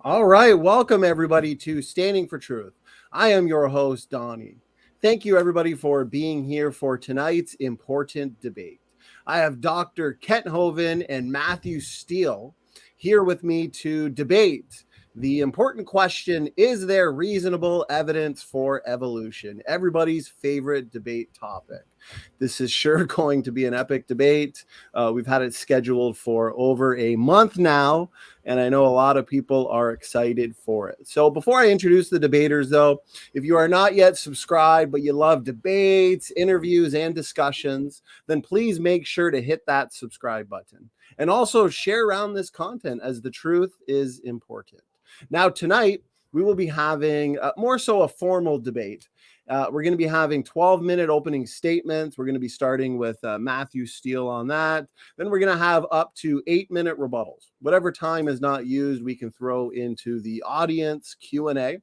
All right, welcome everybody to Standing for Truth. I am your host, Donnie. Thank you everybody for being here for tonight's important debate. I have Dr. Kent Hovind and Mathew Steele here with me to debate the important question: is there reasonable evidence for evolution? Everybody's favorite debate topic. This is sure going to be an epic debate. We've had it scheduled for over a month now, and I know a lot of people are excited for it. So before I introduce the debaters, though, if you are not yet subscribed, but you love debates, interviews, and discussions, then please make sure to hit that subscribe button. And also share around this content, as the truth is important. Now, tonight, we will be having more so a formal debate. We're going to be having 12-minute opening statements. We're going to be starting with Mathew Steele on that. Then we're going to have up to 8-minute rebuttals. Whatever time is not used, we can throw into the audience Q&A.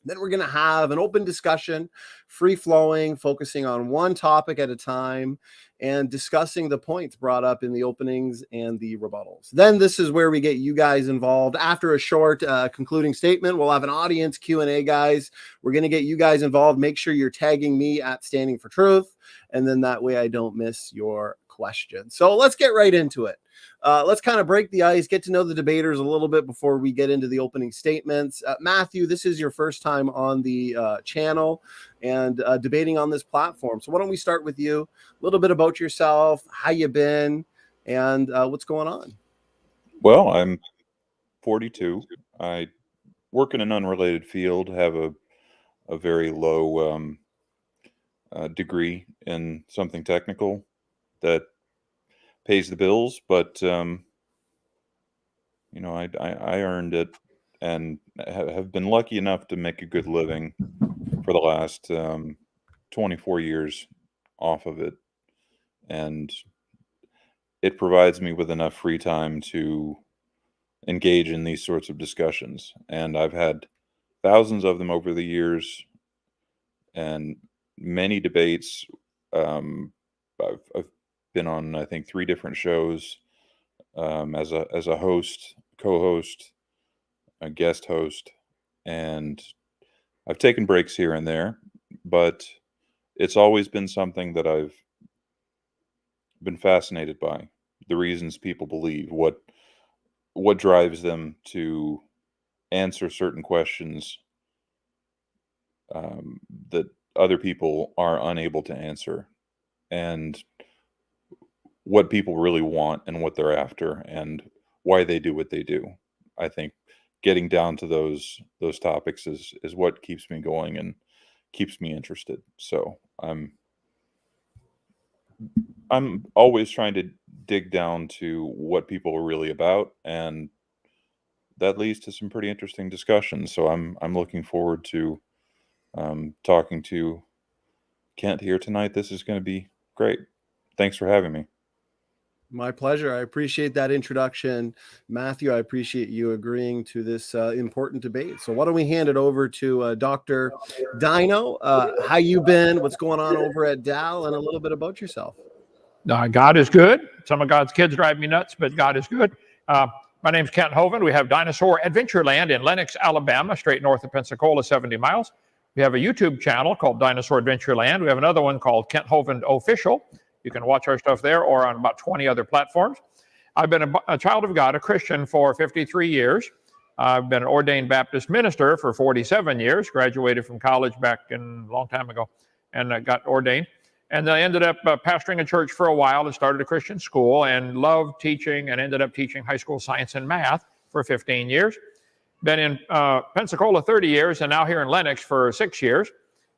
Then we're going to have an open discussion, free-flowing, focusing on one topic at a time, and discussing the points brought up in the openings and the rebuttals. Then this is where we get you guys involved. After a short concluding statement, we'll have an audience Q&A, guys. We're going to get you guys involved. Make sure you're tagging me at Standing for Truth, and then that way I don't miss your question. So let's get right into it. Let's kind of break the ice, get to know the debaters a little bit before we get into the opening statements. Mathew, this is your first time on the channel and debating on this platform. So why don't we start with you? A little bit about yourself, how you been, and what's going on? Well, I'm 42. I work in an unrelated field, have a very low degree in something technical that pays the bills, but I earned it and have been lucky enough to make a good living for the last 24 years off of it, and it provides me with enough free time to engage in these sorts of discussions. And I've had thousands of them over the years and many debates. I've been on, I think, 3 different shows as a host, co-host, a guest host, and I've taken breaks here and there, but it's always been something that I've been fascinated by. The reasons people believe, what drives them to answer certain questions that other people are unable to answer, and what people really want and what they're after and why they do what they do. I think getting down to those topics is what keeps me going and keeps me interested. So I'm always trying to dig down to what people are really about, and that leads to some pretty interesting discussions. So I'm looking forward to talking to Kent here tonight. This is going to be great. Thanks for having me. My pleasure. I appreciate that introduction. Mathew, I appreciate you agreeing to this important debate. So why don't we hand it over to Dr. Dino? How you been? What's going on over at Dal? And a little bit about yourself. God is good. Some of God's kids drive me nuts, but God is good. My name's Kent Hovind. We have Dinosaur Adventureland in Lenox, Alabama, straight north of Pensacola, 70 miles. We have a YouTube channel called Dinosaur Adventureland. We have another one called Kent Hovind Official. You can watch our stuff there or on about 20 other platforms. I've been a child of God, a Christian, for 53 years. I've been an ordained Baptist minister for 47 years, graduated from college back in a long time ago, and got ordained. And I ended up pastoring a church for a while and started a Christian school and loved teaching and ended up teaching high school science and math for 15 years. Been in Pensacola 30 years and now here in Lenox for 6 years.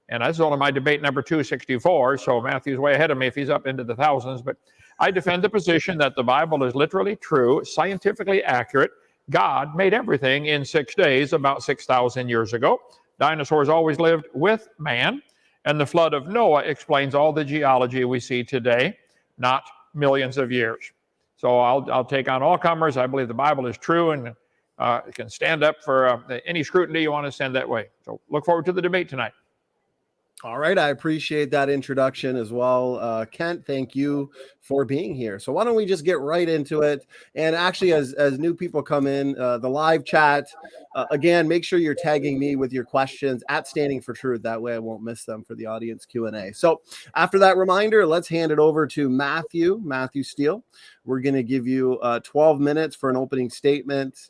And this is only my debate number 264, so Matthew's way ahead of me if he's up into the thousands. But I defend the position that the Bible is literally true, scientifically accurate. God made everything in 6 days about 6,000 years ago. Dinosaurs always lived with man. And the flood of Noah explains all the geology we see today, not millions of years. So I'll take on all comers. I believe the Bible is true and it can stand up for any scrutiny you want to send that way. So look forward to the debate tonight. All right, I appreciate that introduction as well. Kent, thank you for being here. So why don't we just get right into it? And actually, as new people come in, the live chat, again, make sure you're tagging me with your questions at Standing for Truth. That way I won't miss them for the audience Q&A. So after that reminder, let's hand it over to Mathew Steele. We're going to give you 12 minutes for an opening statement.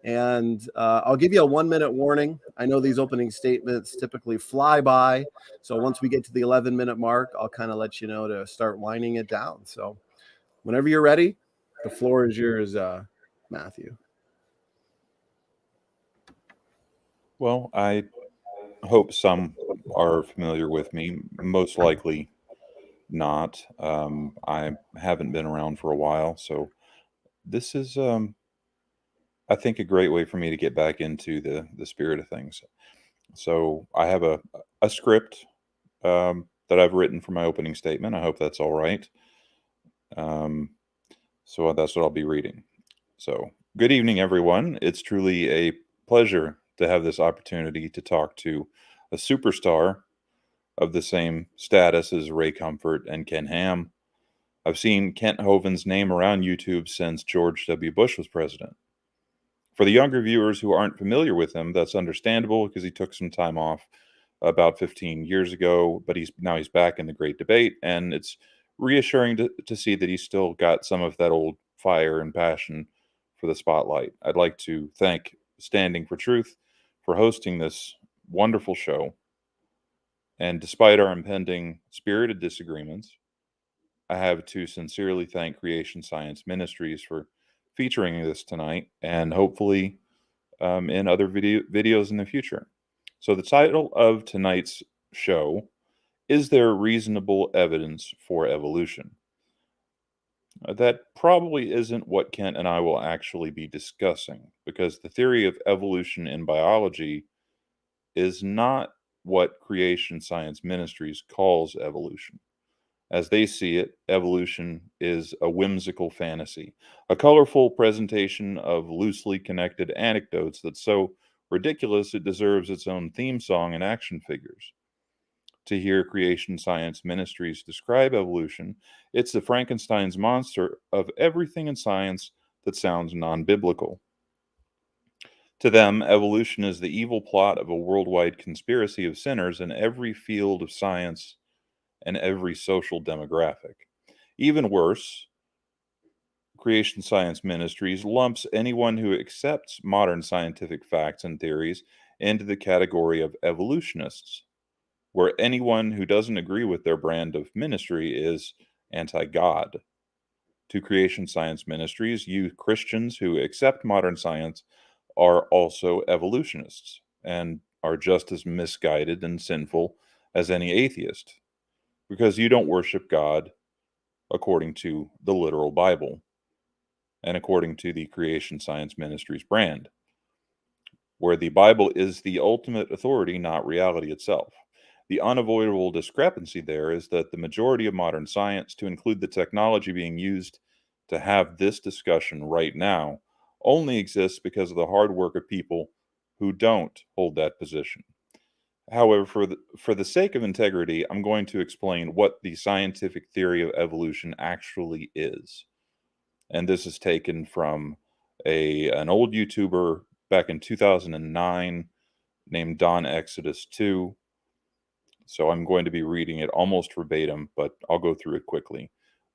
And I'll give you a 1-minute warning. I know these opening statements typically fly by. So once we get to the 11-minute mark, I'll kind of let you know to start winding it down. So whenever you're ready, the floor is yours, Mathew. Well, I hope some are familiar with me. Most likely not. I haven't been around for a while, so this is, I think, a great way for me to get back into the spirit of things. So I have a script that I've written for my opening statement. I hope that's all right. So that's what I'll be reading. So, good evening, everyone. It's truly a pleasure to have this opportunity to talk to a superstar of the same status as Ray Comfort and Ken Ham. I've seen Kent Hovind's name around YouTube since George W. Bush was president. For the younger viewers who aren't familiar with him, that's understandable because he took some time off about 15 years ago, but he's back in the great debate, and it's reassuring to see that he's still got some of that old fire and passion for the spotlight. I'd like to thank Standing for Truth for hosting this wonderful show. And despite our impending spirited disagreements, I have to sincerely thank Creation Science Ministries for featuring this tonight, and hopefully in other videos in the future. So the title of tonight's show, Is There Reasonable Evidence for Evolution? That probably isn't what Kent and I will actually be discussing, because the theory of evolution in biology is not what Creation Science Ministries calls evolution. As they see it, evolution is a whimsical fantasy, a colorful presentation of loosely connected anecdotes that's so ridiculous it deserves its own theme song and action figures. To hear Creation Science Ministries describe evolution, it's the Frankenstein's monster of everything in science that sounds non-biblical. To them, evolution is the evil plot of a worldwide conspiracy of sinners in every field of science and every social demographic. Even worse, Creation Science Ministries lumps anyone who accepts modern scientific facts and theories into the category of evolutionists, where anyone who doesn't agree with their brand of ministry is anti-God. To Creation Science Ministries, you Christians who accept modern science are also evolutionists and are just as misguided and sinful as any atheist, because you don't worship God according to the literal Bible and according to the Creation Science Ministries brand, where the Bible is the ultimate authority, not reality itself. The unavoidable discrepancy there is that the majority of modern science, to include the technology being used to have this discussion right now, only exists because of the hard work of people who don't hold that position. However, for the sake of integrity, I'm going to explain what the scientific theory of evolution actually is. And this is taken from an old YouTuber back in 2009 named Don Exodus 2. So I'm going to be reading it almost verbatim, but I'll go through it quickly.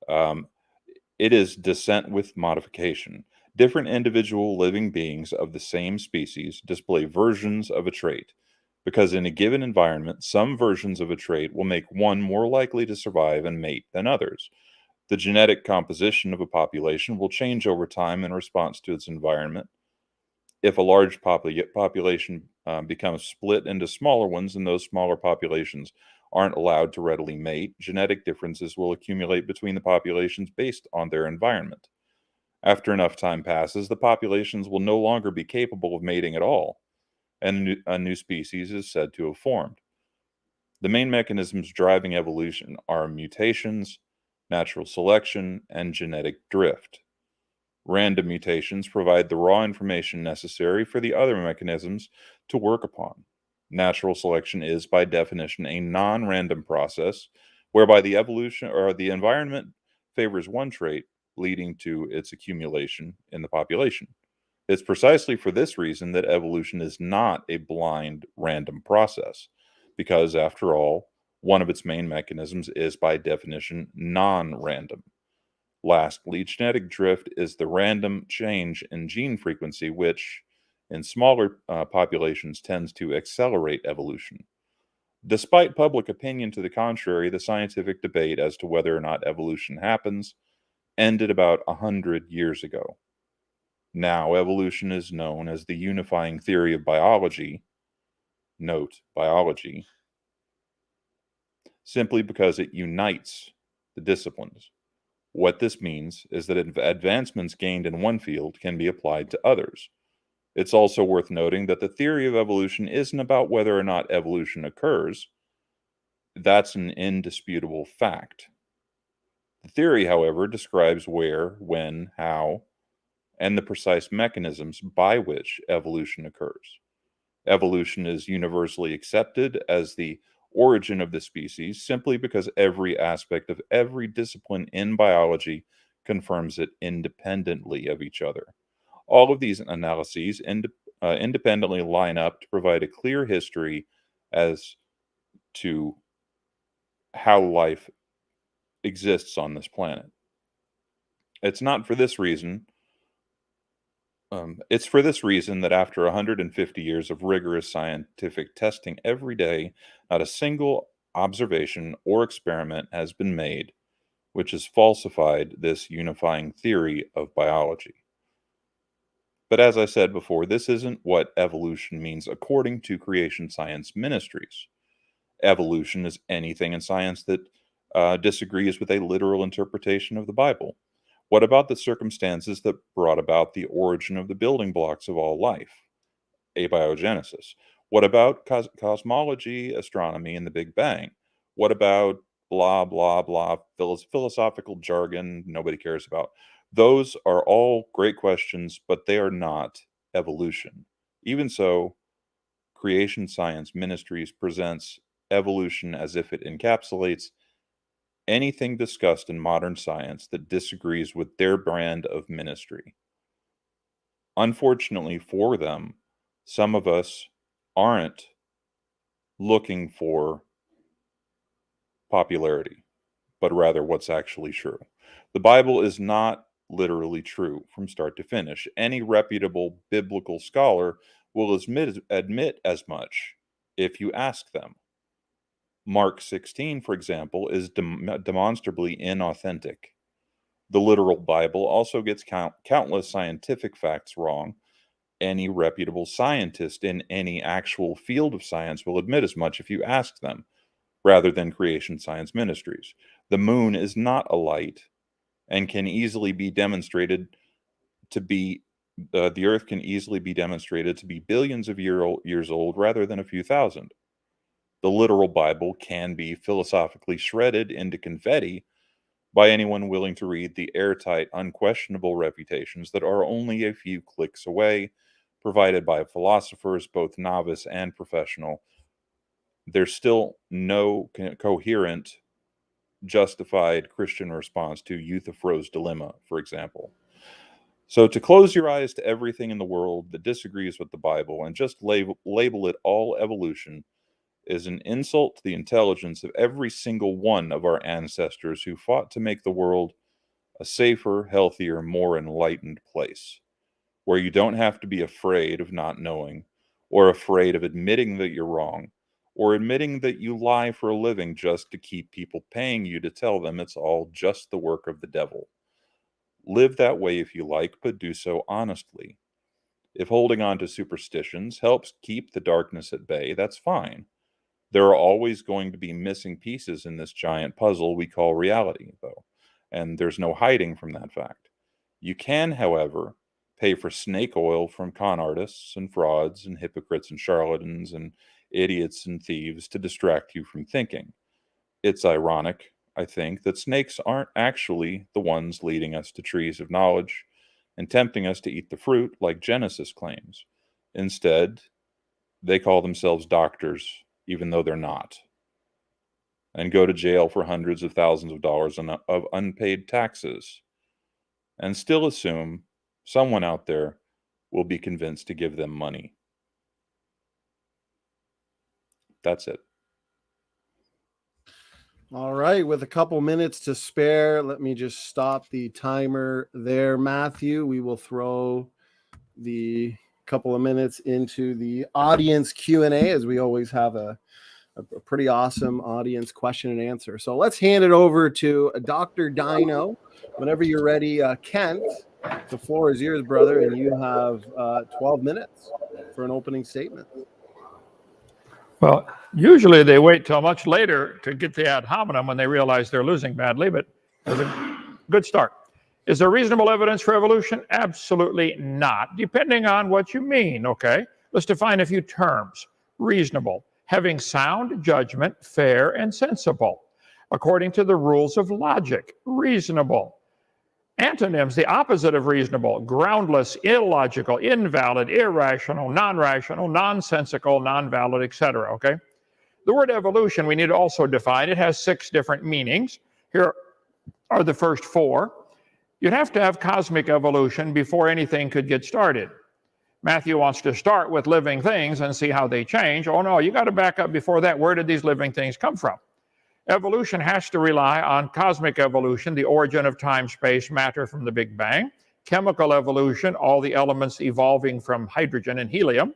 It is descent with modification. Different individual living beings of the same species display versions of a trait, because in a given environment, some versions of a trait will make one more likely to survive and mate than others. The genetic composition of a population will change over time in response to its environment. If a large population becomes split into smaller ones, and those smaller populations aren't allowed to readily mate, genetic differences will accumulate between the populations based on their environment. After enough time passes, the populations will no longer be capable of mating at all, and a new species is said to have formed. The main mechanisms driving evolution are mutations, natural selection, and genetic drift. Random mutations provide the raw information necessary for the other mechanisms to work upon. Natural selection is, by definition, a non-random process whereby the evolution or the environment favors one trait, leading to its accumulation in the population. It's precisely for this reason that evolution is not a blind, random process, because, after all, one of its main mechanisms is, by definition, non-random. Lastly, genetic drift is the random change in gene frequency, which, in smaller populations, tends to accelerate evolution. Despite public opinion to the contrary, the scientific debate as to whether or not evolution happens ended about 100 years ago. Now, evolution is known as the unifying theory of biology, note, biology, simply because it unites the disciplines. What this means is that advancements gained in one field can be applied to others. It's also worth noting that the theory of evolution isn't about whether or not evolution occurs. That's an indisputable fact. The theory, however, describes where, when, how, and the precise mechanisms by which evolution occurs. Evolution is universally accepted as the origin of the species simply because every aspect of every discipline in biology confirms it independently of each other. All of these analyses independently line up to provide a clear history as to how life exists on this planet. It's for this reason that after 150 years of rigorous scientific testing every day, not a single observation or experiment has been made which has falsified this unifying theory of biology. But as I said before, this isn't what evolution means according to Creation Science Ministries. Evolution is anything in science that disagrees with a literal interpretation of the Bible. What about the circumstances that brought about the origin of the building blocks of all life? Abiogenesis. What about cosmology, astronomy, and the Big Bang? What about blah, blah, blah, philosophical jargon nobody cares about? Those are all great questions, but they are not evolution. Even so, Creation Science Ministries presents evolution as if it encapsulates anything discussed in modern science that disagrees with their brand of ministry. Unfortunately for them, some of us aren't looking for popularity, but rather what's actually true. The Bible is not literally true from start to finish. Any reputable biblical scholar will admit as much if you ask them. Mark 16, for example, is demonstrably inauthentic. The literal Bible also gets countless scientific facts wrong. Any reputable scientist in any actual field of science will admit as much if you ask them, rather than Creation Science Ministries. The moon is not a light and can easily be demonstrated to be, the Earth can easily be demonstrated to be billions of years old rather than a few thousand. The literal Bible can be philosophically shredded into confetti by anyone willing to read the airtight, unquestionable reputations that are only a few clicks away, provided by philosophers, both novice and professional. There's still no coherent, justified Christian response to Euthyphro's dilemma, for example. So to close your eyes to everything in the world that disagrees with the Bible and just label it all evolution is an insult to the intelligence of every single one of our ancestors who fought to make the world a safer, healthier, more enlightened place, where you don't have to be afraid of not knowing, or afraid of admitting that you're wrong, or admitting that you lie for a living just to keep people paying you to tell them it's all just the work of the devil. Live that way if you like, but do so honestly. If holding on to superstitions helps keep the darkness at bay, that's fine. There are always going to be missing pieces in this giant puzzle we call reality, though, and there's no hiding from that fact. You can, however, pay for snake oil from con artists and frauds and hypocrites and charlatans and idiots and thieves to distract you from thinking. It's ironic, I think, that snakes aren't actually the ones leading us to trees of knowledge and tempting us to eat the fruit like Genesis claims. Instead, they call themselves doctors, even though they're not, and go to jail for hundreds of thousands of dollars of unpaid taxes, and still assume someone out there will be convinced to give them money. That's it. All right, with a couple minutes to spare, let me just stop the timer there, Matthew. We will throw the couple of minutes into the audience Q&A, as we always have a pretty awesome audience question and answer. So let's hand it over to Dr. Dino. Whenever you're ready, Kent, the floor is yours, brother, and you have 12 minutes for an opening statement. Well, usually they wait till much later to get the ad hominem when they realize they're losing badly, but it was a good start. Is there reasonable evidence for evolution? Absolutely not, depending on what you mean, okay? Let's define a few terms. Reasonable, having sound judgment, fair and sensible, according to the rules of logic. Reasonable. Antonyms, the opposite of reasonable: groundless, illogical, invalid, irrational, non-rational, nonsensical, non-valid, etc. Okay? The word evolution we need to also define. It has 6 different meanings. Here are the first 4. You'd have to have cosmic evolution before anything could get started. Matthew wants to start with living things and see how they change. Oh no, you got to back up before that. Where did these living things come from? Evolution has to rely on cosmic evolution, the origin of time, space, matter from the Big Bang. Chemical evolution, all the elements evolving from hydrogen and helium.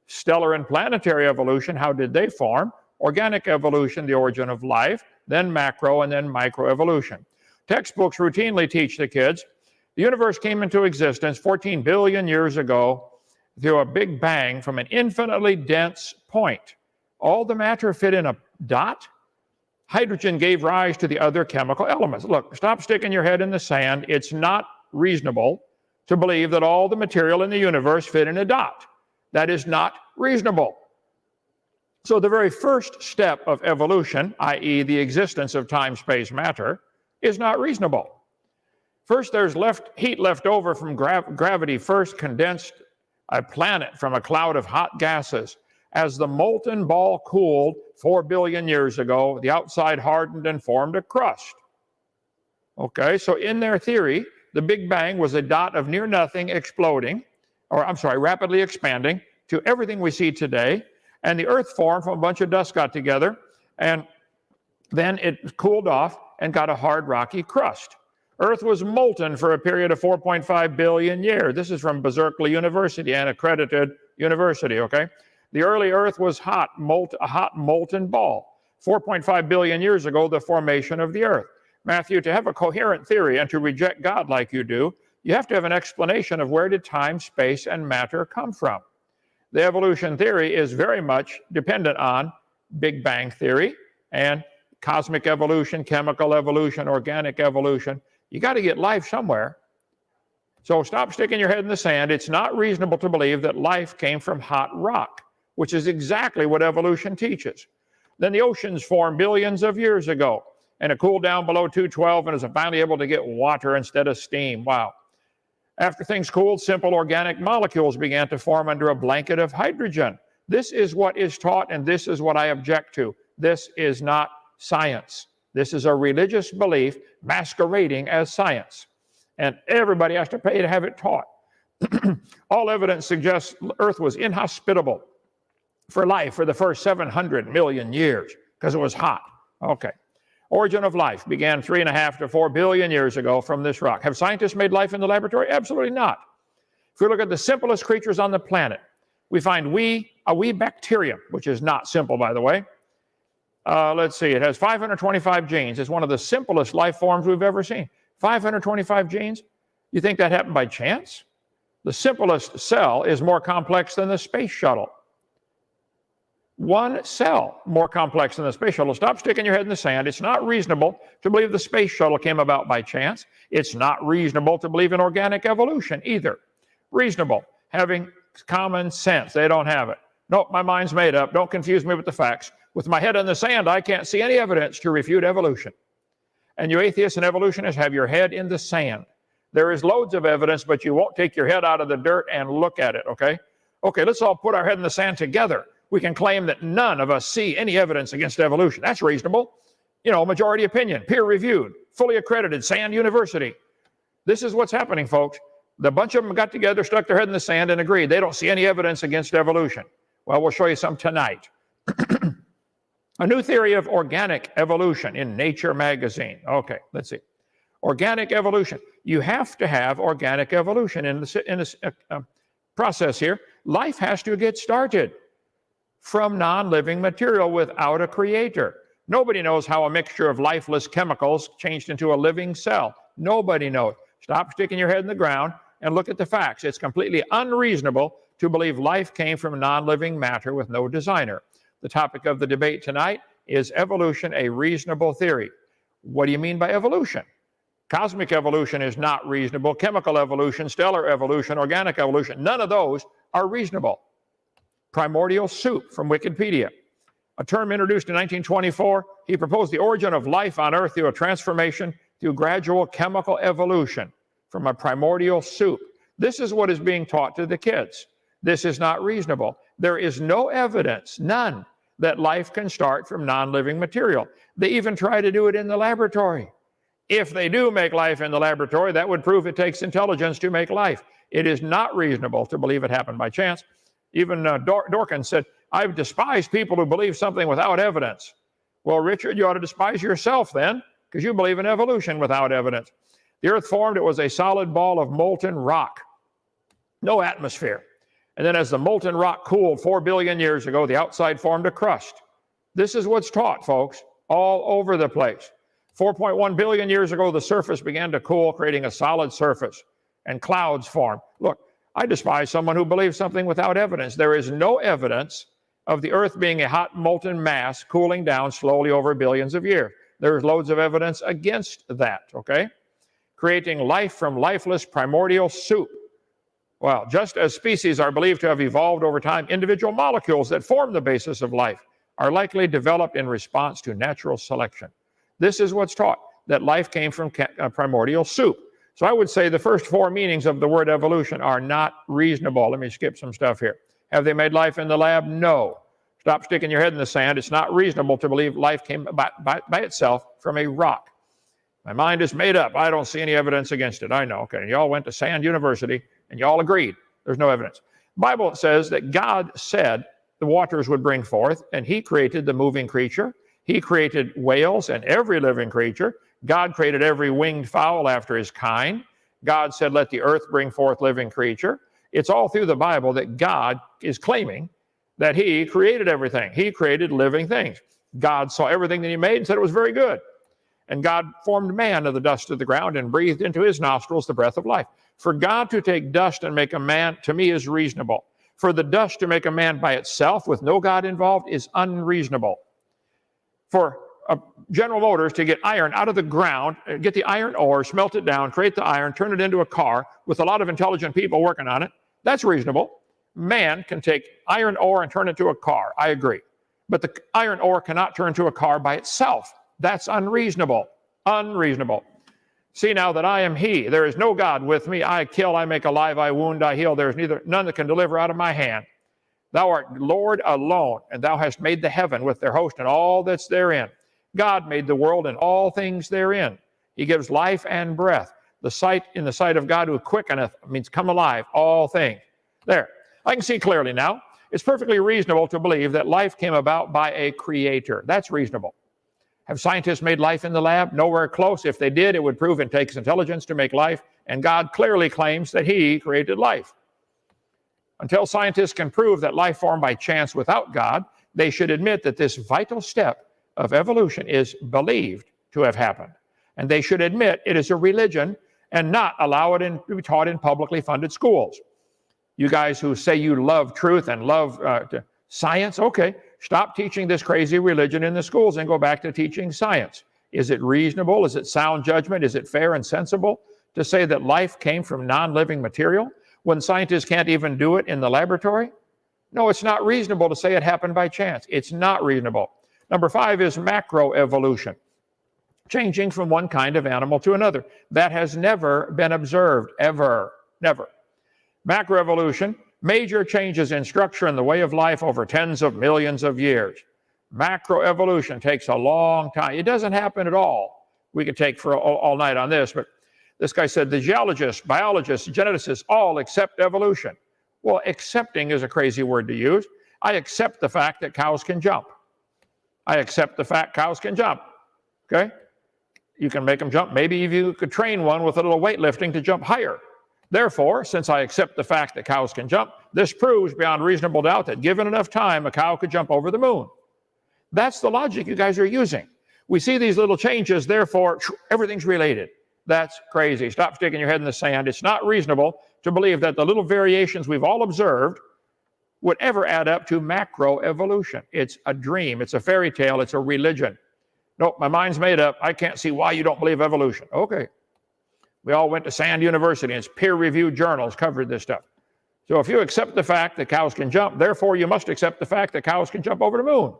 Stellar and planetary evolution, how did they form? Organic evolution, the origin of life. Then macro and then microevolution. Textbooks routinely teach the kids the universe came into existence 14 billion years ago through a Big Bang from an infinitely dense point. All the matter fit in a dot. Hydrogen gave rise to the other chemical elements. Look, stop sticking your head in the sand. It's not reasonable to believe that all the material in the universe fit in a dot. That is not reasonable. So the very first step of evolution, i.e. the existence of time, space, matter, is not reasonable. First, there's heat left over from gravity. First condensed a planet from a cloud of hot gases. As the molten ball cooled 4 billion years ago, the outside hardened and formed a crust. Okay, so in their theory, the Big Bang was a dot of near nothing exploding, rapidly expanding to everything we see today. And the Earth formed from a bunch of dust got together, and then it cooled off and got a hard, rocky crust. Earth was molten for a period of 4.5 billion years. This is from Berkeley University, an accredited university, okay? The early Earth was a hot molten ball. 4.5 billion years ago, the formation of the Earth. Matthew, to have a coherent theory and to reject God like you do, you have to have an explanation of where did time, space, and matter come from. The evolution theory is very much dependent on Big Bang theory and cosmic evolution, chemical evolution, organic evolution. You got to get life somewhere. So stop sticking your head in the sand. It's not reasonable to believe that life came from hot rock, which is exactly what evolution teaches. Then the oceans formed billions of years ago, and it cooled down below 212 and is finally able to get water instead of steam. Wow. After things cooled, simple organic molecules began to form under a blanket of hydrogen. This is what is taught, and this is what I object to. This is not science. This is a religious belief masquerading as science. And everybody has to pay to have it taught. All evidence suggests Earth was inhospitable for life for the first 700 million years because it was hot. Okay. Origin of life began 3.5 to 4 billion years ago from this rock. Have scientists made life in the laboratory? Absolutely not. If we look at the simplest creatures on the planet, we find a wee bacterium, which is not simple, by the way. Let's see, it has 525 genes. It's one of the simplest life forms we've ever seen. 525 genes? You think that happened by chance? The simplest cell is more complex than the space shuttle. One cell more complex than the space shuttle. Stop sticking your head in the sand. It's not reasonable to believe the space shuttle came about by chance. It's not reasonable to believe in organic evolution either. Reasonable, having common sense. They don't have it. Nope, my mind's made up. Don't confuse me with the facts. With my head in the sand, I can't see any evidence to refute evolution. And you atheists and evolutionists have your head in the sand. There is loads of evidence, but you won't take your head out of the dirt and look at it, okay? Okay, let's all put our head in the sand together. We can claim that none of us see any evidence against evolution. That's reasonable. You know, majority opinion, peer-reviewed, fully accredited, Sand University. This is what's happening, folks. The bunch of them got together, stuck their head in the sand, and agreed they don't see any evidence against evolution. Well, we'll show you some tonight. A new theory of organic evolution in Nature magazine. Okay, let's see. Organic evolution. You have to have organic evolution in this process here. Life has to get started from non-living material without a creator. Nobody knows how a mixture of lifeless chemicals changed into a living cell. Nobody knows. Stop sticking your head in the ground and look at the facts. It's completely unreasonable to believe life came from non-living matter with no designer. The topic of the debate tonight is evolution a reasonable theory? What do you mean by evolution? Cosmic evolution is not reasonable. Chemical evolution, stellar evolution, organic evolution, none of those are reasonable. Primordial soup from Wikipedia. A term introduced in 1924, he proposed the origin of life on Earth through a transformation through gradual chemical evolution from a primordial soup. This is what is being taught to the kids. This is not reasonable. There is no evidence, none, that life can start from non-living material. They even try to do it in the laboratory. If they do make life in the laboratory, that would prove it takes intelligence to make life. It is not reasonable to believe it happened by chance. Even Dawkins said, I despise people who believe something without evidence. Well, Richard, you ought to despise yourself then, because you believe in evolution without evidence. The Earth formed, it was a solid ball of molten rock, no atmosphere. And then as the molten rock cooled 4 billion years ago, the outside formed a crust. This is what's taught, folks, all over the place. 4.1 billion years ago, the surface began to cool, creating a solid surface, and clouds formed. Look, I despise someone who believes something without evidence. There is no evidence of the Earth being a hot molten mass cooling down slowly over billions of years. There's loads of evidence against that, okay? Creating life from lifeless primordial soup. Well, just as species are believed to have evolved over time, individual molecules that form the basis of life are likely developed in response to natural selection. This is what's taught, that life came from primordial soup. So I would say the first 4 meanings of the word evolution are not reasonable. Let me skip some stuff here. Have they made life in the lab? No. Stop sticking your head in the sand. It's not reasonable to believe life came by itself from a rock. My mind is made up. I don't see any evidence against it. I know. Okay, y'all went to Sand University and y'all agreed. There's no evidence. The Bible says that God said the waters would bring forth, and he created the moving creature. He created whales and every living creature. God created every winged fowl after his kind. God said, let the earth bring forth living creature. It's all through the Bible that God is claiming that he created everything. He created living things. God saw everything that he made and said it was very good. And God formed man of the dust of the ground and breathed into his nostrils the breath of life. For God to take dust and make a man, to me, is reasonable. For the dust to make a man by itself with no God involved is unreasonable. For General Motors to get iron out of the ground, get the iron ore, smelt it down, create the iron, turn it into a car with a lot of intelligent people working on it, that's reasonable. Man can take iron ore and turn it to a car. I agree. But the iron ore cannot turn to a car by itself. That's unreasonable. Unreasonable. See now that I am he. There is no God with me. I kill, I make alive, I wound, I heal. There is none that can deliver out of my hand. Thou art Lord alone, and thou hast made the heaven with their host and all that's therein. God made the world and all things therein. He gives life and breath. The sight in the sight of God who quickeneth means come alive, all things. There. I can see clearly now. It's perfectly reasonable to believe that life came about by a creator. That's reasonable. Have scientists made life in the lab? Nowhere close. If they did, it would prove it takes intelligence to make life, and God clearly claims that he created life. Until scientists can prove that life formed by chance without God, they should admit that this vital step of evolution is believed to have happened. And they should admit it is a religion and not allow it to be taught in publicly funded schools. You guys who say you love truth and love science, okay, stop teaching this crazy religion in the schools and go back to teaching science. Is it reasonable? Is it sound judgment? Is it fair and sensible to say that life came from non-living material when scientists can't even do it in the laboratory? No, it's not reasonable to say it happened by chance. It's not reasonable. Number 5 is macroevolution, changing from one kind of animal to another. That has never been observed, ever, never. Macroevolution Major changes in structure and the way of life over tens of millions of years. Macroevolution takes a long time. It doesn't happen at all. We could take for all night on this, but this guy said the geologists, biologists, geneticists all accept evolution. Well, accepting is a crazy word to use. I accept the fact that cows can jump. I accept the fact cows can jump. Okay? You can make them jump. Maybe if you could train one with a little weightlifting to jump higher. Therefore, since I accept the fact that cows can jump, this proves beyond reasonable doubt that given enough time, a cow could jump over the moon. That's the logic you guys are using. We see these little changes, therefore, everything's related. That's crazy. Stop sticking your head in the sand. It's not reasonable to believe that the little variations we've all observed would ever add up to macroevolution. It's a dream. It's a fairy tale. It's a religion. Nope, my mind's made up. I can't see why you don't believe evolution. Okay. We all went to Sand University, and its peer-reviewed journals covered this stuff. So if you accept the fact that cows can jump, therefore you must accept the fact that cows can jump over the moon.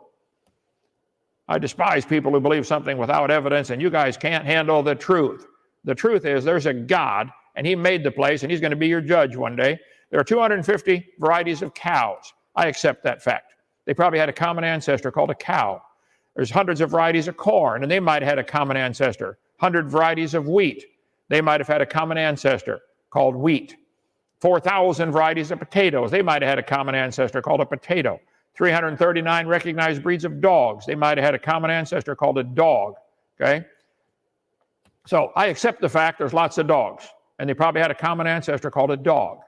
I despise people who believe something without evidence, and you guys can't handle the truth. The truth is there's a God, and he made the place, and he's going to be your judge one day. There are 250 varieties of cows. I accept that fact. They probably had a common ancestor called a cow. There's hundreds of varieties of corn, and they might have had a common ancestor. 100 varieties of wheat. They might have had a common ancestor called wheat. 4,000 varieties of potatoes. They might have had a common ancestor called a potato. 339 recognized breeds of dogs. They might have had a common ancestor called a dog. Okay? So I accept the fact there's lots of dogs, and they probably had a common ancestor called a dog.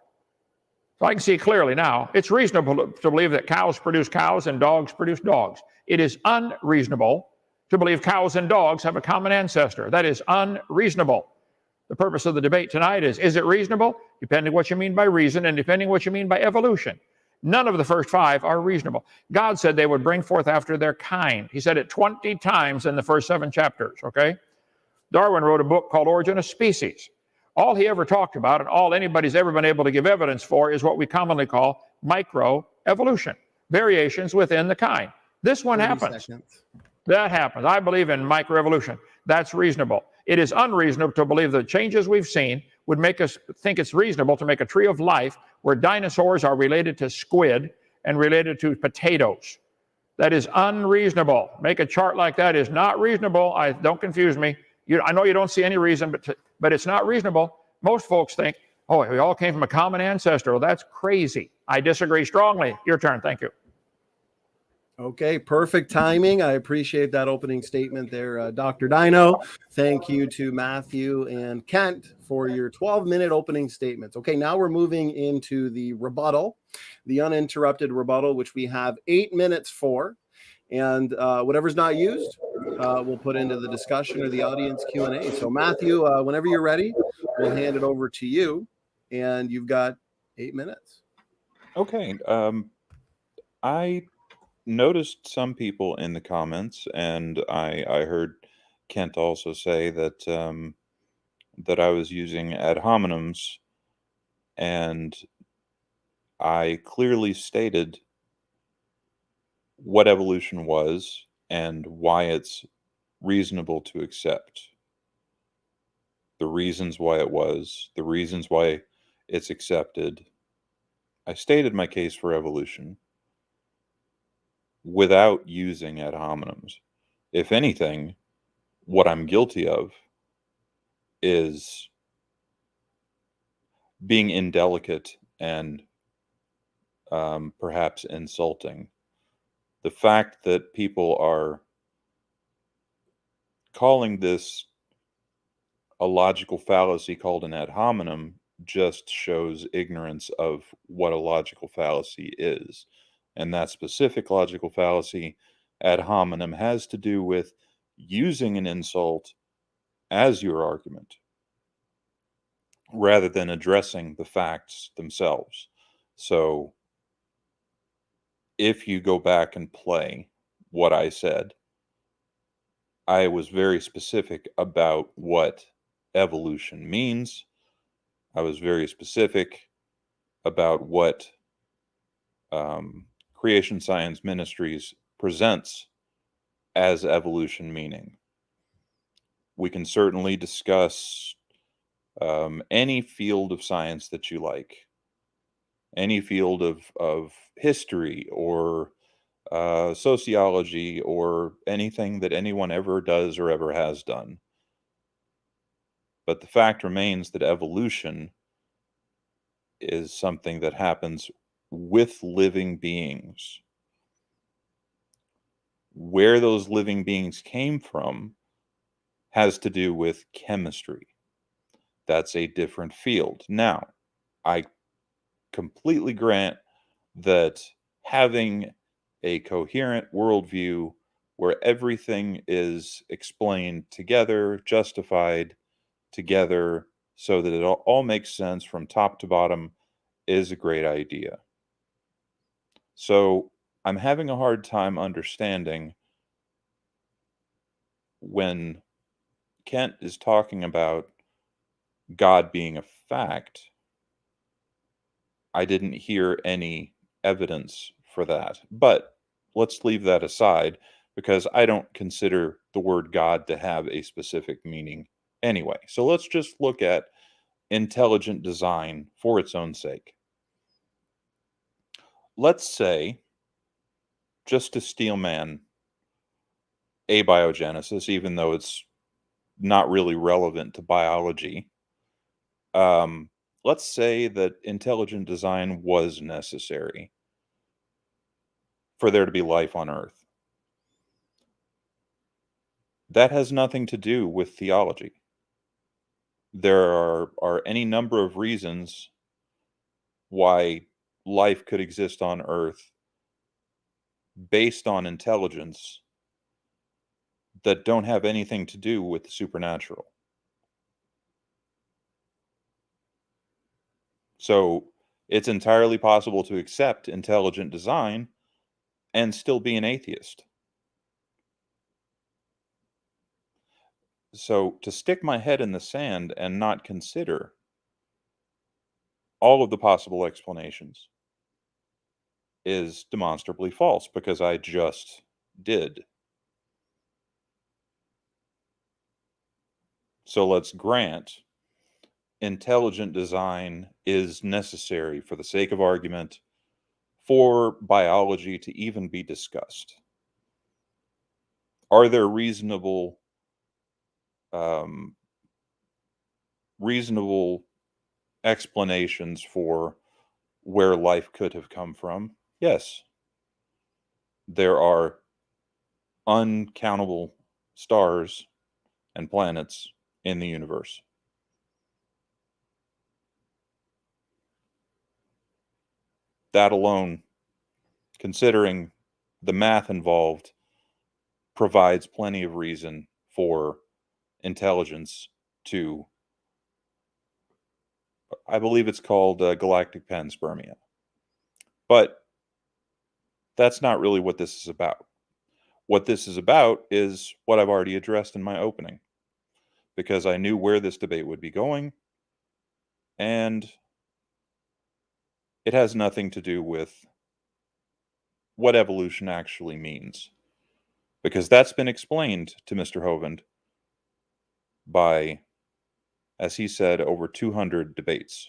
So I can see clearly now, it's reasonable to believe that cows produce cows and dogs produce dogs. It is unreasonable to believe cows and dogs have a common ancestor. That is unreasonable. The purpose of the debate tonight is it reasonable? Depending what you mean by reason and depending what you mean by evolution. None of the first five are reasonable. God said they would bring forth after their kind. He said it 20 times in the first 7 chapters, okay? Darwin wrote a book called Origin of Species. All he ever talked about and all anybody's ever been able to give evidence for is what we commonly call microevolution, variations within the kind. This one happens. Seconds. That happens. I believe in microevolution. That's reasonable. It is unreasonable to believe the changes we've seen would make us think it's reasonable to make a tree of life where dinosaurs are related to squid and related to potatoes. That is unreasonable. Make a chart like that is not reasonable. Don't confuse me. I know you don't see any reason, but it's not reasonable. Most folks think, oh, we all came from a common ancestor. Well, that's crazy. I disagree strongly. Your turn. Thank you. Okay, perfect timing. I appreciate that opening statement there, Dr. Dino. Thank you to Matthew and Kent for your 12-minute opening statements. Okay, now we're moving into the rebuttal, the uninterrupted rebuttal, which we have 8 minutes for. And whatever's not used, we'll put into the discussion or the audience Q&A. So Matthew, whenever you're ready, we'll hand it over to you. And you've got 8 minutes. Okay. I noticed some people in the comments, and I heard Kent also say that that I was using ad hominems, and I clearly stated what evolution was and why it's reasonable to accept. The reasons why it was, the reasons why it's accepted. I stated my case for evolution without using ad hominems. If anything, what I'm guilty of is being indelicate and perhaps insulting. The fact that people are calling this a logical fallacy called an ad hominem just shows ignorance of what a logical fallacy is. And that specific logical fallacy, ad hominem, has to do with using an insult as your argument rather than addressing the facts themselves. So if you go back and play what I said, I was very specific about what evolution means. I was very specific about what Creation Science Ministries presents as evolution meaning. We can certainly discuss any field of science that you like. any field of history or sociology or anything that anyone ever does or ever has done. But the fact remains that evolution is something that happens with living beings. Where those living beings came from has to do with chemistry. That's a different field. Now, I completely grant that having a coherent worldview where everything is explained together, justified together, so that it all makes sense from top to bottom is a great idea. So I'm having a hard time understanding when Kent is talking about God being a fact. I didn't hear any evidence for that. But let's leave that aside because I don't consider the word God to have a specific meaning anyway. So let's just look at intelligent design for its own sake. Let's say, just to steel man abiogenesis, even though it's not really relevant to biology, let's say that intelligent design was necessary for there to be life on Earth. That has nothing to do with theology. There are any number of reasons why life could exist on Earth based on intelligence that don't have anything to do with the supernatural. So it's entirely possible to accept intelligent design and still be an atheist. So to stick my head in the sand and not consider all of the possible explanations is demonstrably false because I just did. So let's grant intelligent design is necessary for the sake of argument for biology to even be discussed. Are there reasonable explanations for where life could have come from? Yes. There are uncountable stars and planets in the universe. That alone, considering the math involved, provides plenty of reason for intelligence to, I believe it's called galactic panspermia. But that's not really what this is about. What this is about is what I've already addressed in my opening, because I knew where this debate would be going, and it has nothing to do with what evolution actually means, because that's been explained to Mr. Hovind by, as he said, over 200 debates.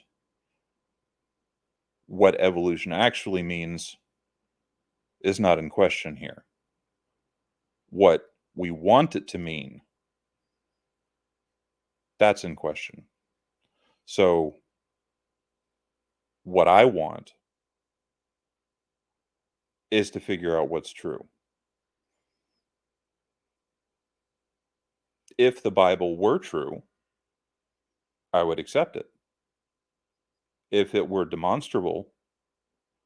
What evolution actually means is not in question here. What we want it to mean, that's in question. So what I want is to figure out what's true. If the Bible were true, I would accept it. If it were demonstrable,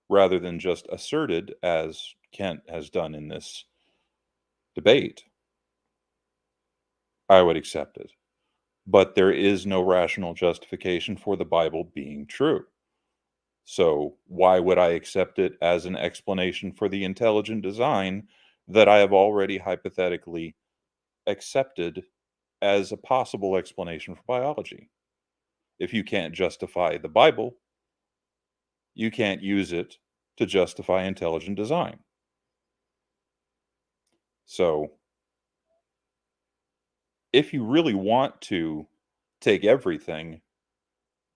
rather than just asserted, as Kent has done in this debate, I would accept it. But there is no rational justification for the Bible being true. So why would I accept it as an explanation for the intelligent design that I have already hypothetically accepted as a possible explanation for biology? If you can't justify the Bible, you can't use it to justify intelligent design. So if you really want to take everything,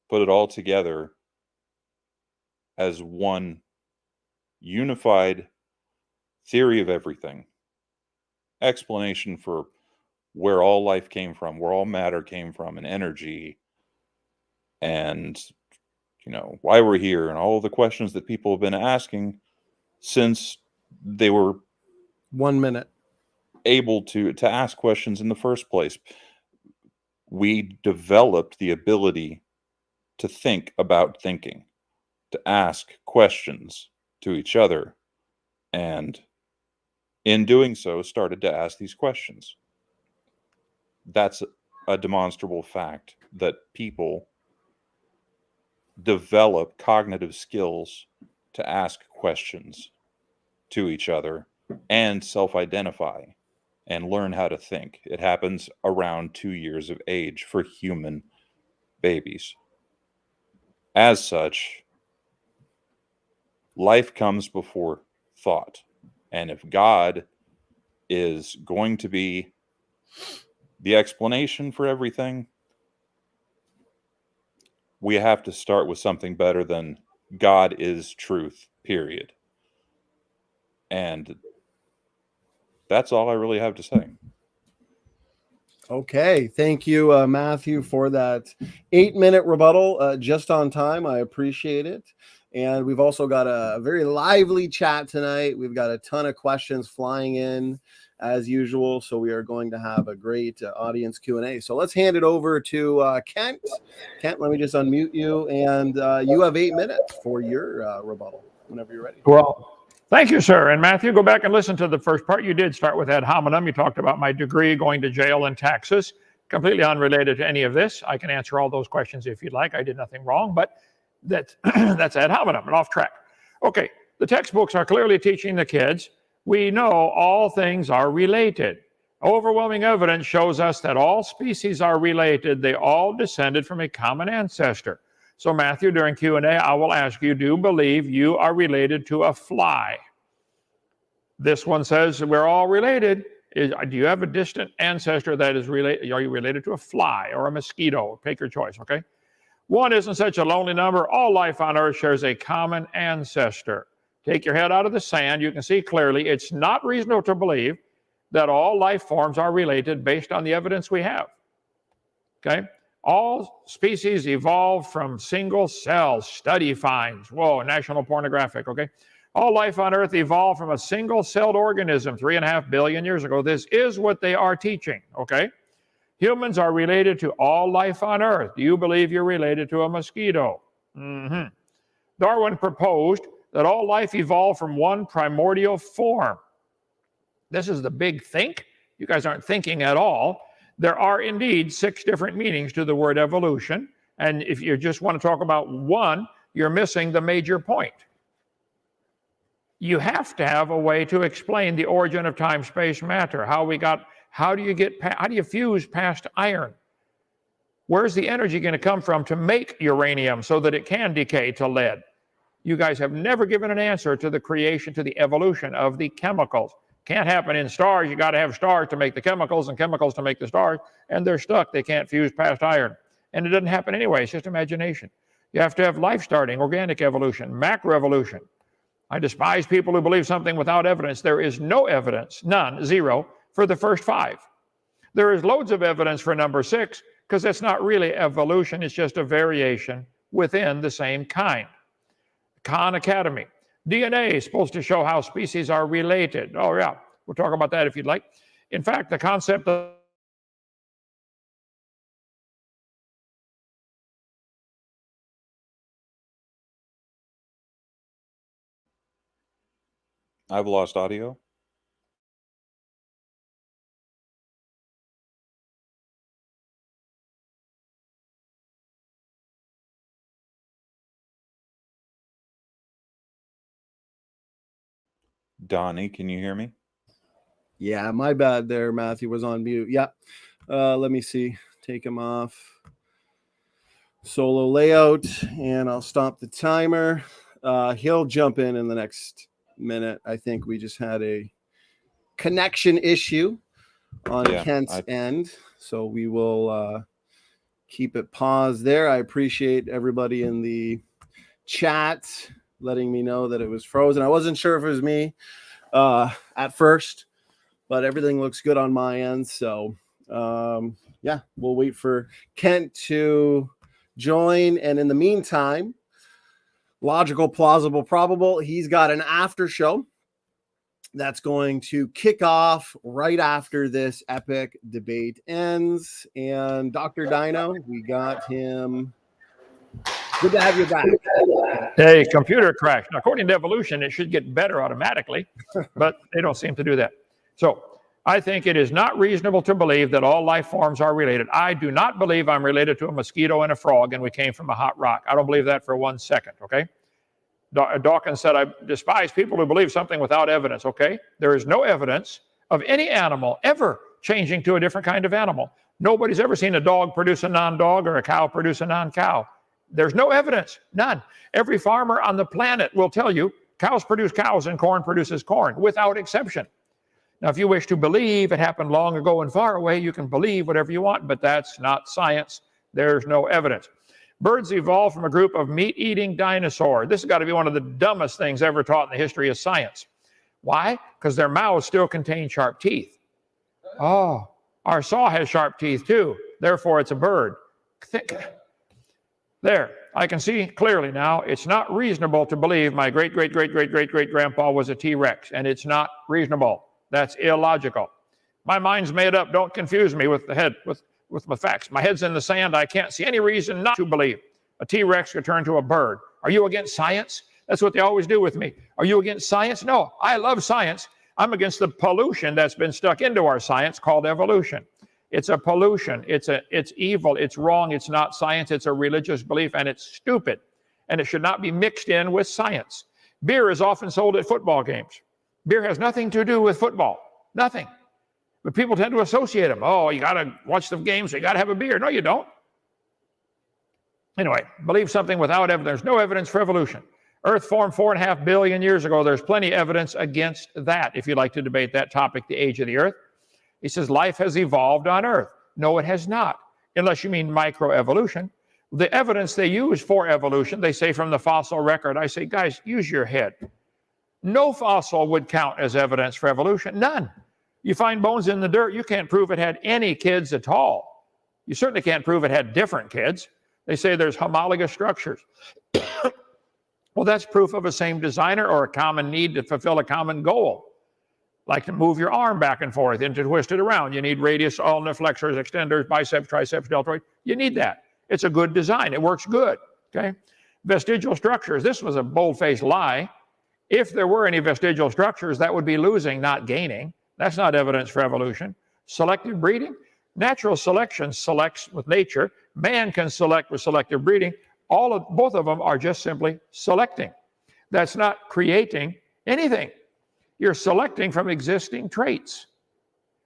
put it all together as one unified theory of everything, explanation for where all life came from, where all matter came from, and energy, and why we're here, and all the questions that people have been asking since they were 1 minute able to ask questions in the first place. We developed the ability to think about thinking, to ask questions to each other, and in doing so started to ask these questions. That's a demonstrable fact, that people develop cognitive skills to ask questions to each other and self-identify and learn how to think. It happens around 2 years of age for human babies. As such, life comes before thought. And if God is going to be the explanation for everything, we have to start with something better than God is truth, period. And that's all I really have to say. Okay, thank you, Matthew, for that 8-minute rebuttal, just on time. I appreciate it. And we've also got a very lively chat tonight. We've got a ton of questions flying in as usual, so we are going to have a great audience Q&A. So let's hand it over to Kent. Kent, let me just unmute you, and you have 8 minutes for your rebuttal whenever you're ready. Well, thank you, sir. And Matthew, go back and listen to the first part. You did start with ad hominem. You talked about my degree, going to jail, and taxes. Completely unrelated to any of this. I can answer all those questions if you'd like. I did nothing wrong, but that's ad hominem and off track. Okay, the textbooks are clearly teaching the kids, we know all things are related. Overwhelming evidence shows us that all species are related. They all descended from a common ancestor. So Matthew, during Q&A, I will ask you, do you believe you are related to a fly? This one says we're all related. Do you have a distant ancestor that is related? Are you related to a fly or a mosquito? Take your choice, okay? One isn't such a lonely number. All life on Earth shares a common ancestor. Take your head out of the sand. You can see clearly it's not reasonable to believe that all life forms are related based on the evidence we have, okay? All species evolved from single cells. Study finds. Whoa, National Pornographic, okay? All life on Earth evolved from a single-celled organism 3.5 billion years ago. This is what they are teaching, okay? Humans are related to all life on Earth. Do you believe you're related to a mosquito? Darwin proposed that all life evolved from one primordial form. This is the big think. You guys aren't thinking at all. There are indeed 6 different meanings to the word evolution. And if you just want to talk about one, you're missing the major point. You have to have a way to explain the origin of time, space, matter. How do you fuse past iron? Where's the energy going to come from to make uranium so that it can decay to lead? You guys have never given an answer to the creation, to the evolution of the chemicals. Can't happen in stars. You got to have stars to make the chemicals and chemicals to make the stars, and they're stuck. They can't fuse past iron. And it doesn't happen anyway. It's just imagination. You have to have life starting, organic evolution, macroevolution. I despise people who believe something without evidence. There is no evidence, none, 0, for the first 5. There is loads of evidence for number 6, because it's not really evolution. It's just a variation within the same kind. Khan Academy. DNA is supposed to show how species are related. Oh, yeah. We'll talk about that if you'd like. In fact, the concept of I've lost audio. Donnie, can you hear me? Yeah, my bad there. Matthew was on mute. Yeah. Let me see. Take him off. Solo layout, and I'll stop the timer. He'll jump in the next minute. I think we just had a connection issue on Kent's end, so we will keep it paused there. I appreciate everybody in the chat letting me know that it was frozen. I wasn't sure if it was me at first, but everything looks good on my end. So yeah, we'll wait for Kent to join. And in the meantime, Logical, Plausible, Probable, he's got an after show that's going to kick off right after this epic debate ends. And Dr. Dino, we got him. Good to have you back. Hey, computer crash. Now, according to evolution, it should get better automatically, but they don't seem to do that. So I think it is not reasonable to believe that all life forms are related. I do not believe I'm related to a mosquito and a frog and we came from a hot rock. I don't believe that for 1 second, okay? Dawkins said, I despise people who believe something without evidence, okay? There is no evidence of any animal ever changing to a different kind of animal. Nobody's ever seen a dog produce a non-dog or a cow produce a non-cow. There's no evidence, none. Every farmer on the planet will tell you cows produce cows and corn produces corn, without exception. Now, if you wish to believe it happened long ago and far away, you can believe whatever you want, but that's not science. There's no evidence. Birds evolved from a group of meat-eating dinosaurs. This has got to be one of the dumbest things ever taught in the history of science. Why? Because their mouths still contain sharp teeth. Oh, our saw has sharp teeth too. Therefore, it's a bird. There, I can see clearly now. It's not reasonable to believe my great-great-great-great-great-great-grandpa was a T-Rex, and it's not reasonable. That's illogical. My mind's made up. Don't confuse me with the head, with my facts. My head's in the sand. I can't see any reason not to believe a T-Rex could turn to a bird. Are you against science? That's what they always do with me. Are you against science? No, I love science. I'm against the pollution that's been stuck into our science called evolution. It's a pollution. It's evil. It's wrong. It's not science. It's a religious belief, and it's stupid. And it should not be mixed in with science. Beer is often sold at football games. Beer has nothing to do with football. Nothing. But people tend to associate them. Oh, you got to watch the games, so you got to have a beer. No, you don't. Anyway, believe something without evidence. There's no evidence for evolution. Earth formed 4.5 billion years ago. There's plenty of evidence against that, if you'd like to debate that topic, the age of the Earth. He says life has evolved on Earth. No, it has not, unless you mean microevolution. The evidence they use for evolution, they say from the fossil record. I say, guys, use your head. No fossil would count as evidence for evolution. None. You find bones in the dirt, you can't prove it had any kids at all. You certainly can't prove it had different kids. They say there's homologous structures. Well, that's proof of a same designer or a common need to fulfill a common goal. Like to move your arm back and forth and to twist it around. You need radius, ulnar flexors, extenders, biceps, triceps, deltoid. You need that. It's a good design. It works good, okay? Vestigial structures. This was a bold-faced lie. If there were any vestigial structures, that would be losing, not gaining. That's not evidence for evolution. Selective breeding. Natural selection selects with nature. Man can select with selective breeding. Both of them are just simply selecting. That's not creating anything. You're selecting from existing traits.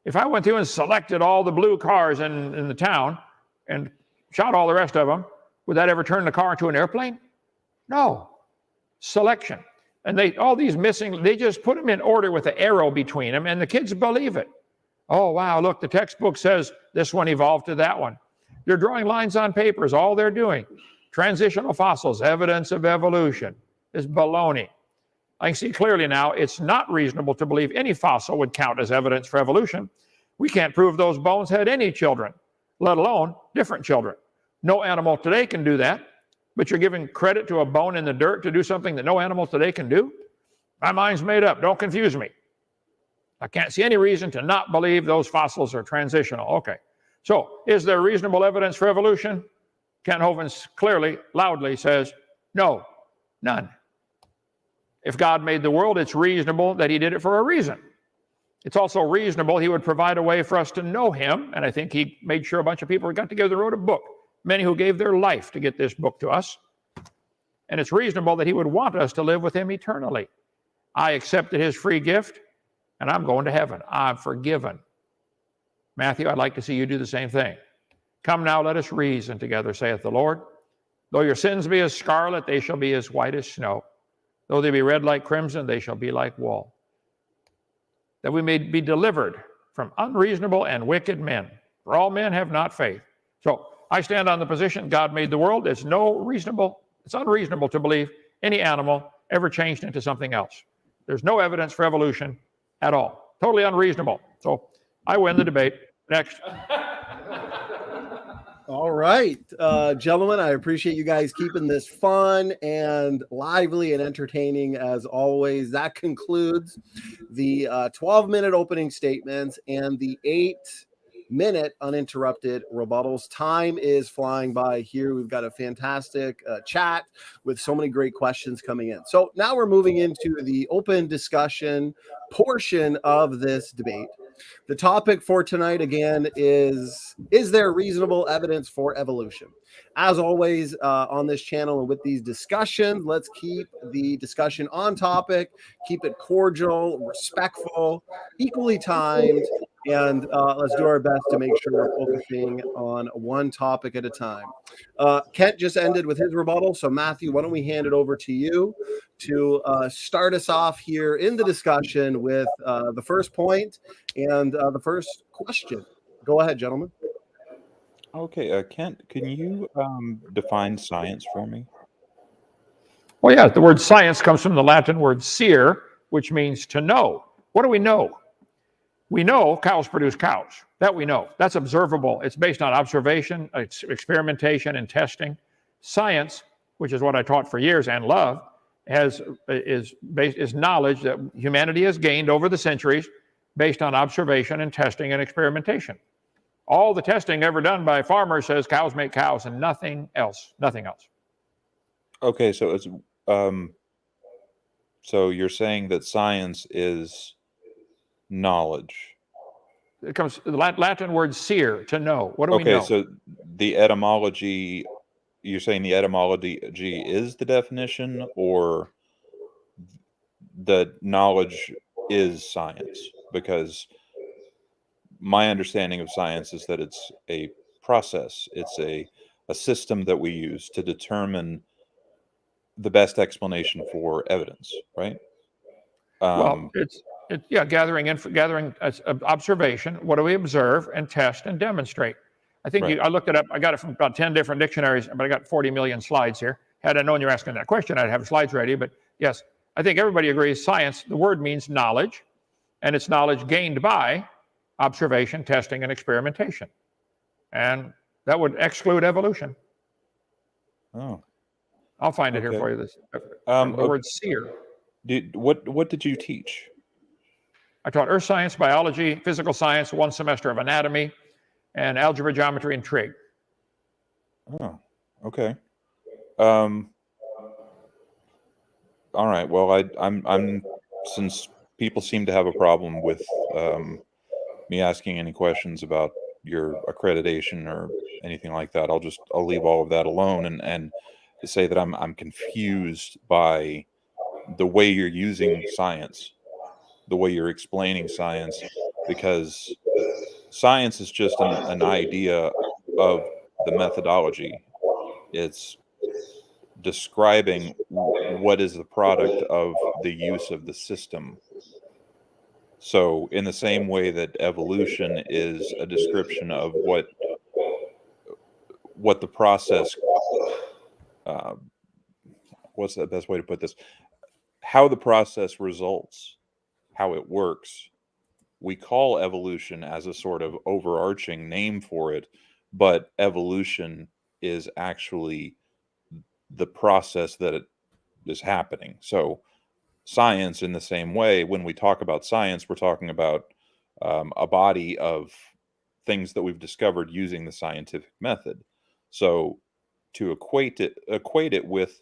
If I went through and selected all the blue cars in the town and shot all the rest of them, would that ever turn the car into an airplane? No. Selection. And all these missing, they just put them in order with an arrow between them, and the kids believe it. Oh, wow, look, the textbook says this one evolved to that one. They're drawing lines on paper is all they're doing. Transitional fossils, evidence of evolution, is baloney. I can see clearly now it's not reasonable to believe any fossil would count as evidence for evolution. We can't prove those bones had any children, let alone different children. No animal today can do that, but you're giving credit to a bone in the dirt to do something that no animal today can do? My mind's made up. Don't confuse me. I can't see any reason to not believe those fossils are transitional. Okay. So is there reasonable evidence for evolution? Kent Hovind clearly, loudly says, no, none. If God made the world, it's reasonable that he did it for a reason. It's also reasonable he would provide a way for us to know him. And I think he made sure a bunch of people got together and wrote a book, many who gave their life to get this book to us. And it's reasonable that he would want us to live with him eternally. I accepted his free gift, and I'm going to heaven. I'm forgiven. Matthew, I'd like to see you do the same thing. Come now, let us reason together, saith the Lord. Though your sins be as scarlet, they shall be as white as snow. Though they be red like crimson, they shall be like wool. That we may be delivered from unreasonable and wicked men. For all men have not faith. So I stand on the position God made the world. It's unreasonable to believe any animal ever changed into something else. There's no evidence for evolution at all. Totally unreasonable. So I win the debate. Next. All right, gentlemen, I appreciate you guys keeping this fun and lively and entertaining as always. That concludes the 12-minute opening statements and the 8-minute uninterrupted rebuttals. Time is flying by here. We've got a fantastic chat with so many great questions coming in. So now we're moving into the open discussion portion of this debate. The topic for tonight, again, is there reasonable evidence for evolution? As always, on this channel and with these discussions, let's keep the discussion on topic, keep it cordial, respectful, equally timed, and let's do our best to make sure we're focusing on one topic at a time. Kent just ended with his rebuttal, so Matthew, why don't we hand it over to you to start us off here in the discussion with the first point and the first question. Go ahead, gentlemen. Okay, Kent, can you define science for me? Well, yeah, the word science comes from the Latin word scire, which means to know. What do we know? We know cows produce cows. That we know. That's observable. It's based on observation, experimentation, and testing. Science, which is what I taught for years and love, is knowledge that humanity has gained over the centuries based on observation and testing and experimentation. All the testing ever done by farmers says cows make cows and nothing else. Nothing else. Okay, so it's so you're saying that science is knowledge. It comes the Latin word scire, to know. What do we know? Okay, so the etymology, you're saying the etymology is the definition, or the knowledge is science? Because my understanding of science is that it's a process. It's a system that we use to determine the best explanation for evidence, right? Well, it's gathering observation. What do we observe and test and demonstrate? I think Right. I looked it up. I got it from about 10 different dictionaries, but I got 40 million slides here. Had I known you were asking that question, I'd have slides ready. But yes, I think everybody agrees science, the word means knowledge, and it's knowledge gained by observation, testing, and experimentation. And that would exclude evolution. Oh, I'll find it here okay. for you. The word scire. What did you teach? I taught earth science, biology, physical science, 1 semester of anatomy, and algebra, geometry, and trig. Oh, okay. All right. Well, I'm since people seem to have a problem with me asking any questions about your accreditation or anything like that, I'll leave all of that alone and say that I'm confused by the way you're using science, the way you're explaining science, because science is just an idea of the methodology. It's describing what is the product of the use of the system. So in the same way that evolution is a description of what the process, what's the best way to put this? How the process results, how it works. We call evolution as a sort of overarching name for it, but evolution is actually the process that it is happening. So science, in the same way, when we talk about science, we're talking about a body of things that we've discovered using the scientific method. So to equate it with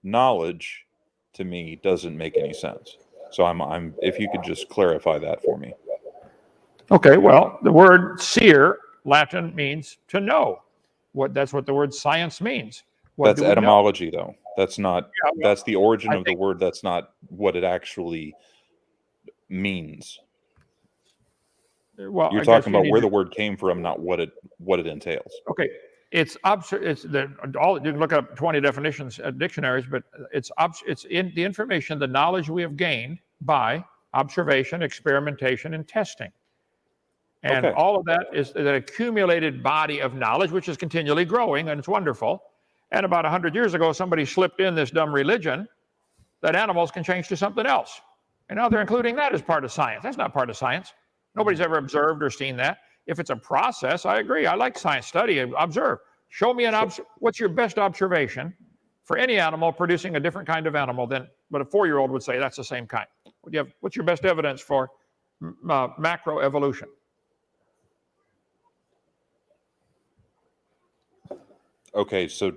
knowledge, to me, doesn't make any sense. So I'm if you could just clarify that for me. Okay, well, the word scire, Latin, means to know. That's what the word science means. That's etymology, though. That's not. Yeah, well, that's the origin of the word. That's not what it actually means. Well, you're talking about where the word came from, not what it entails. Okay, you can look up 20 definitions at dictionaries, but it's in the information, the knowledge we have gained by observation, experimentation, and testing. And Okay. all of that is an accumulated body of knowledge, which is continually growing, and it's wonderful. And about 100 years ago, somebody slipped in this dumb religion that animals can change to something else. And now they're including that as part of science. That's not part of science. Nobody's ever observed or seen that. If it's a process, I agree. I like science. Study and observe. Show me what's your best observation for any animal producing a different kind of animal than what a 4-year-old would say that's the same kind. What's your best evidence for macroevolution? Okay, so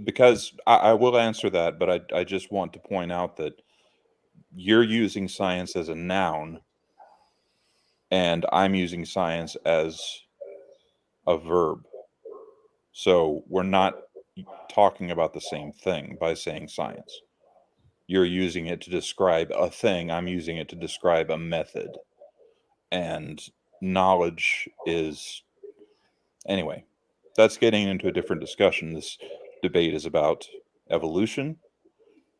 because I will answer that, but I just want to point out that you're using science as a noun, and I'm using science as a verb. So we're not talking about the same thing by saying science. You're using it to describe a thing. I'm using it to describe a method. And knowledge is... Anyway, that's getting into a different discussion. This debate is about evolution,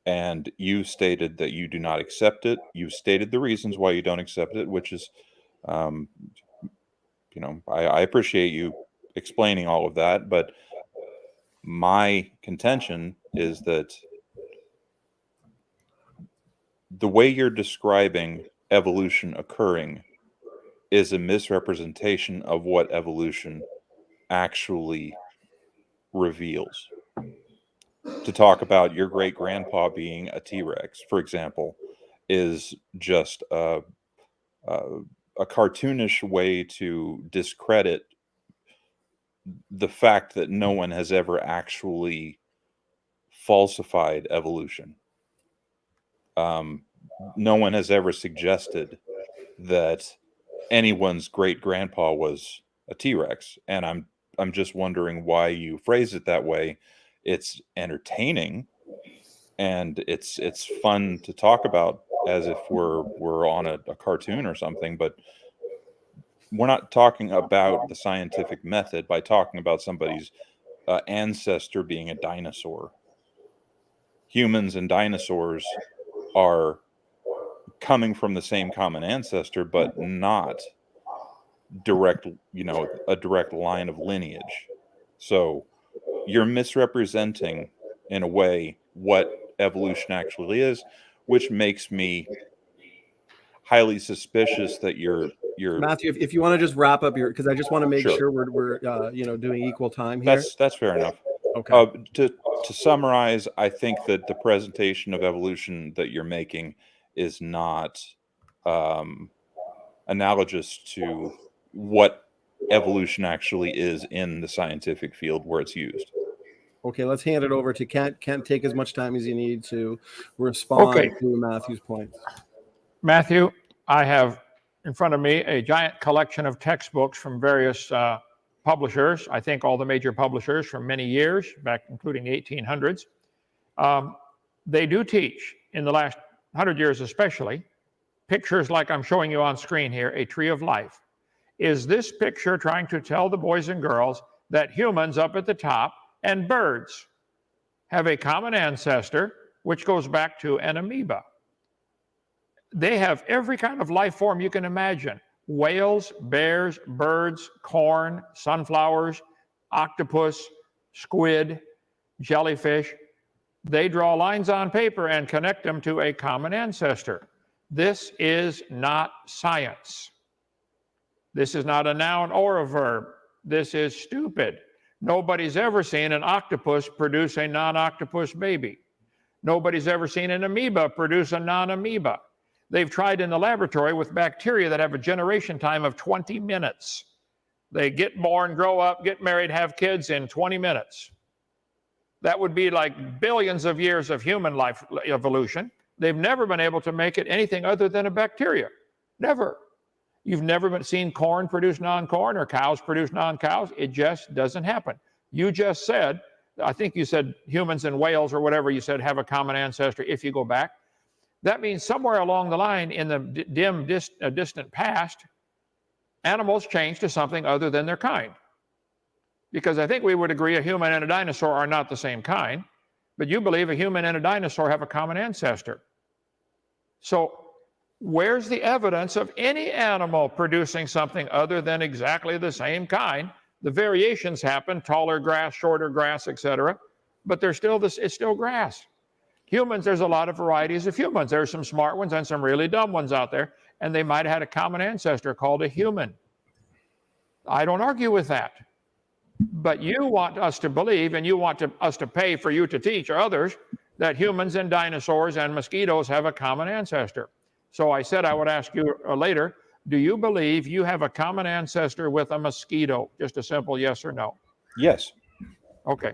and you stated that you do not accept it. You've stated the reasons why you don't accept it, which is, I appreciate you explaining all of that, but my contention is that the way you're describing evolution occurring is a misrepresentation of what evolution actually reveals. To talk about your great-grandpa being a T-Rex, for example, is just a cartoonish way to discredit the fact that no one has ever actually falsified evolution. No one has ever suggested that anyone's great-grandpa was a T-Rex, and I'm just wondering why you phrase it that way. It's entertaining, and it's fun to talk about as if we're on a cartoon or something, but we're not talking about the scientific method by talking about somebody's ancestor being a dinosaur. Humans and dinosaurs are coming from the same common ancestor, but not direct, a direct line of lineage. So you're misrepresenting, in a way, what evolution actually is, which makes me highly suspicious that you're Matthew, if you want to just wrap up because I just want to make sure we're doing equal time here. That's fair enough. Okay. To summarize, I think that the presentation of evolution that you're making is not analogous to what evolution actually is in the scientific field where it's used. Okay, let's hand it over to Kent. Kent, take as much time as you need to respond to Matthew's points. Matthew, I have in front of me a giant collection of textbooks from various publishers. I think all the major publishers from many years, back including the 1800s. They do teach, in the last 100 years especially, pictures like I'm showing you on screen here, a tree of life. Is this picture trying to tell the boys and girls that humans up at the top and birds have a common ancestor, which goes back to an amoeba? They have every kind of life form you can imagine. Whales, bears, birds, corn, sunflowers, octopus, squid, jellyfish. They draw lines on paper and connect them to a common ancestor. This is not science. This is not a noun or a verb. This is stupid. Nobody's ever seen an octopus produce a non-octopus baby. Nobody's ever seen an amoeba produce a non-amoeba. They've tried in the laboratory with bacteria that have a generation time of 20 minutes. They get born, grow up, get married, have kids in 20 minutes. That would be like billions of years of human life evolution. They've never been able to make it anything other than a bacteria. Never. You've never seen corn produce non-corn or cows produce non-cows. It just doesn't happen. You just said, I think you said humans and whales or whatever you said have a common ancestor if you go back. That means somewhere along the line in the distant past, animals changed to something other than their kind. Because I think we would agree a human and a dinosaur are not the same kind, but you believe a human and a dinosaur have a common ancestor. So where's the evidence of any animal producing something other than exactly the same kind? The variations happen, taller grass, shorter grass, etc., but it's still grass. Humans, there's a lot of varieties of humans. There's some smart ones and some really dumb ones out there, and they might have had a common ancestor called a human. I don't argue with that. But you want us to believe, and you want us to pay for you to teach others that humans and dinosaurs and mosquitoes have a common ancestor. So I said I would ask you later, do you believe you have a common ancestor with a mosquito? Just a simple yes or no. Yes. Okay.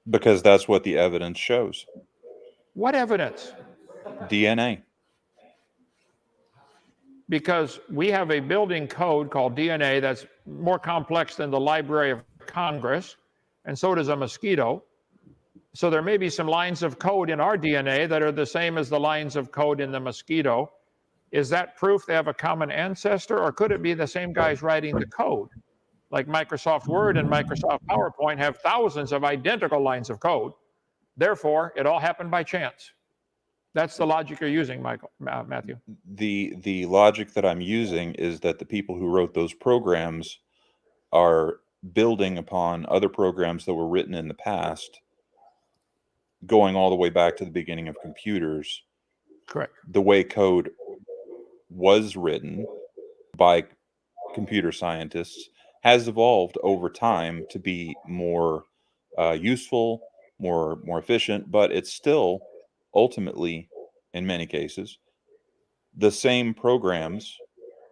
Because that's what the evidence shows. What evidence? DNA. Because we have a building code called DNA that's more complex than the Library of Congress, and so does a mosquito. So there may be some lines of code in our DNA that are the same as the lines of code in the mosquito. Is that proof they have a common ancestor, or could it be the same guys writing the code? Like Microsoft Word and Microsoft PowerPoint have thousands of identical lines of code. Therefore, it all happened by chance. That's the logic you're using, Matthew. The logic that I'm using is that the people who wrote those programs are building upon other programs that were written in the past, going all the way back to the beginning of computers. Correct. The way code was written by computer scientists has evolved over time to be more useful, more efficient, but it's still ultimately, in many cases, the same programs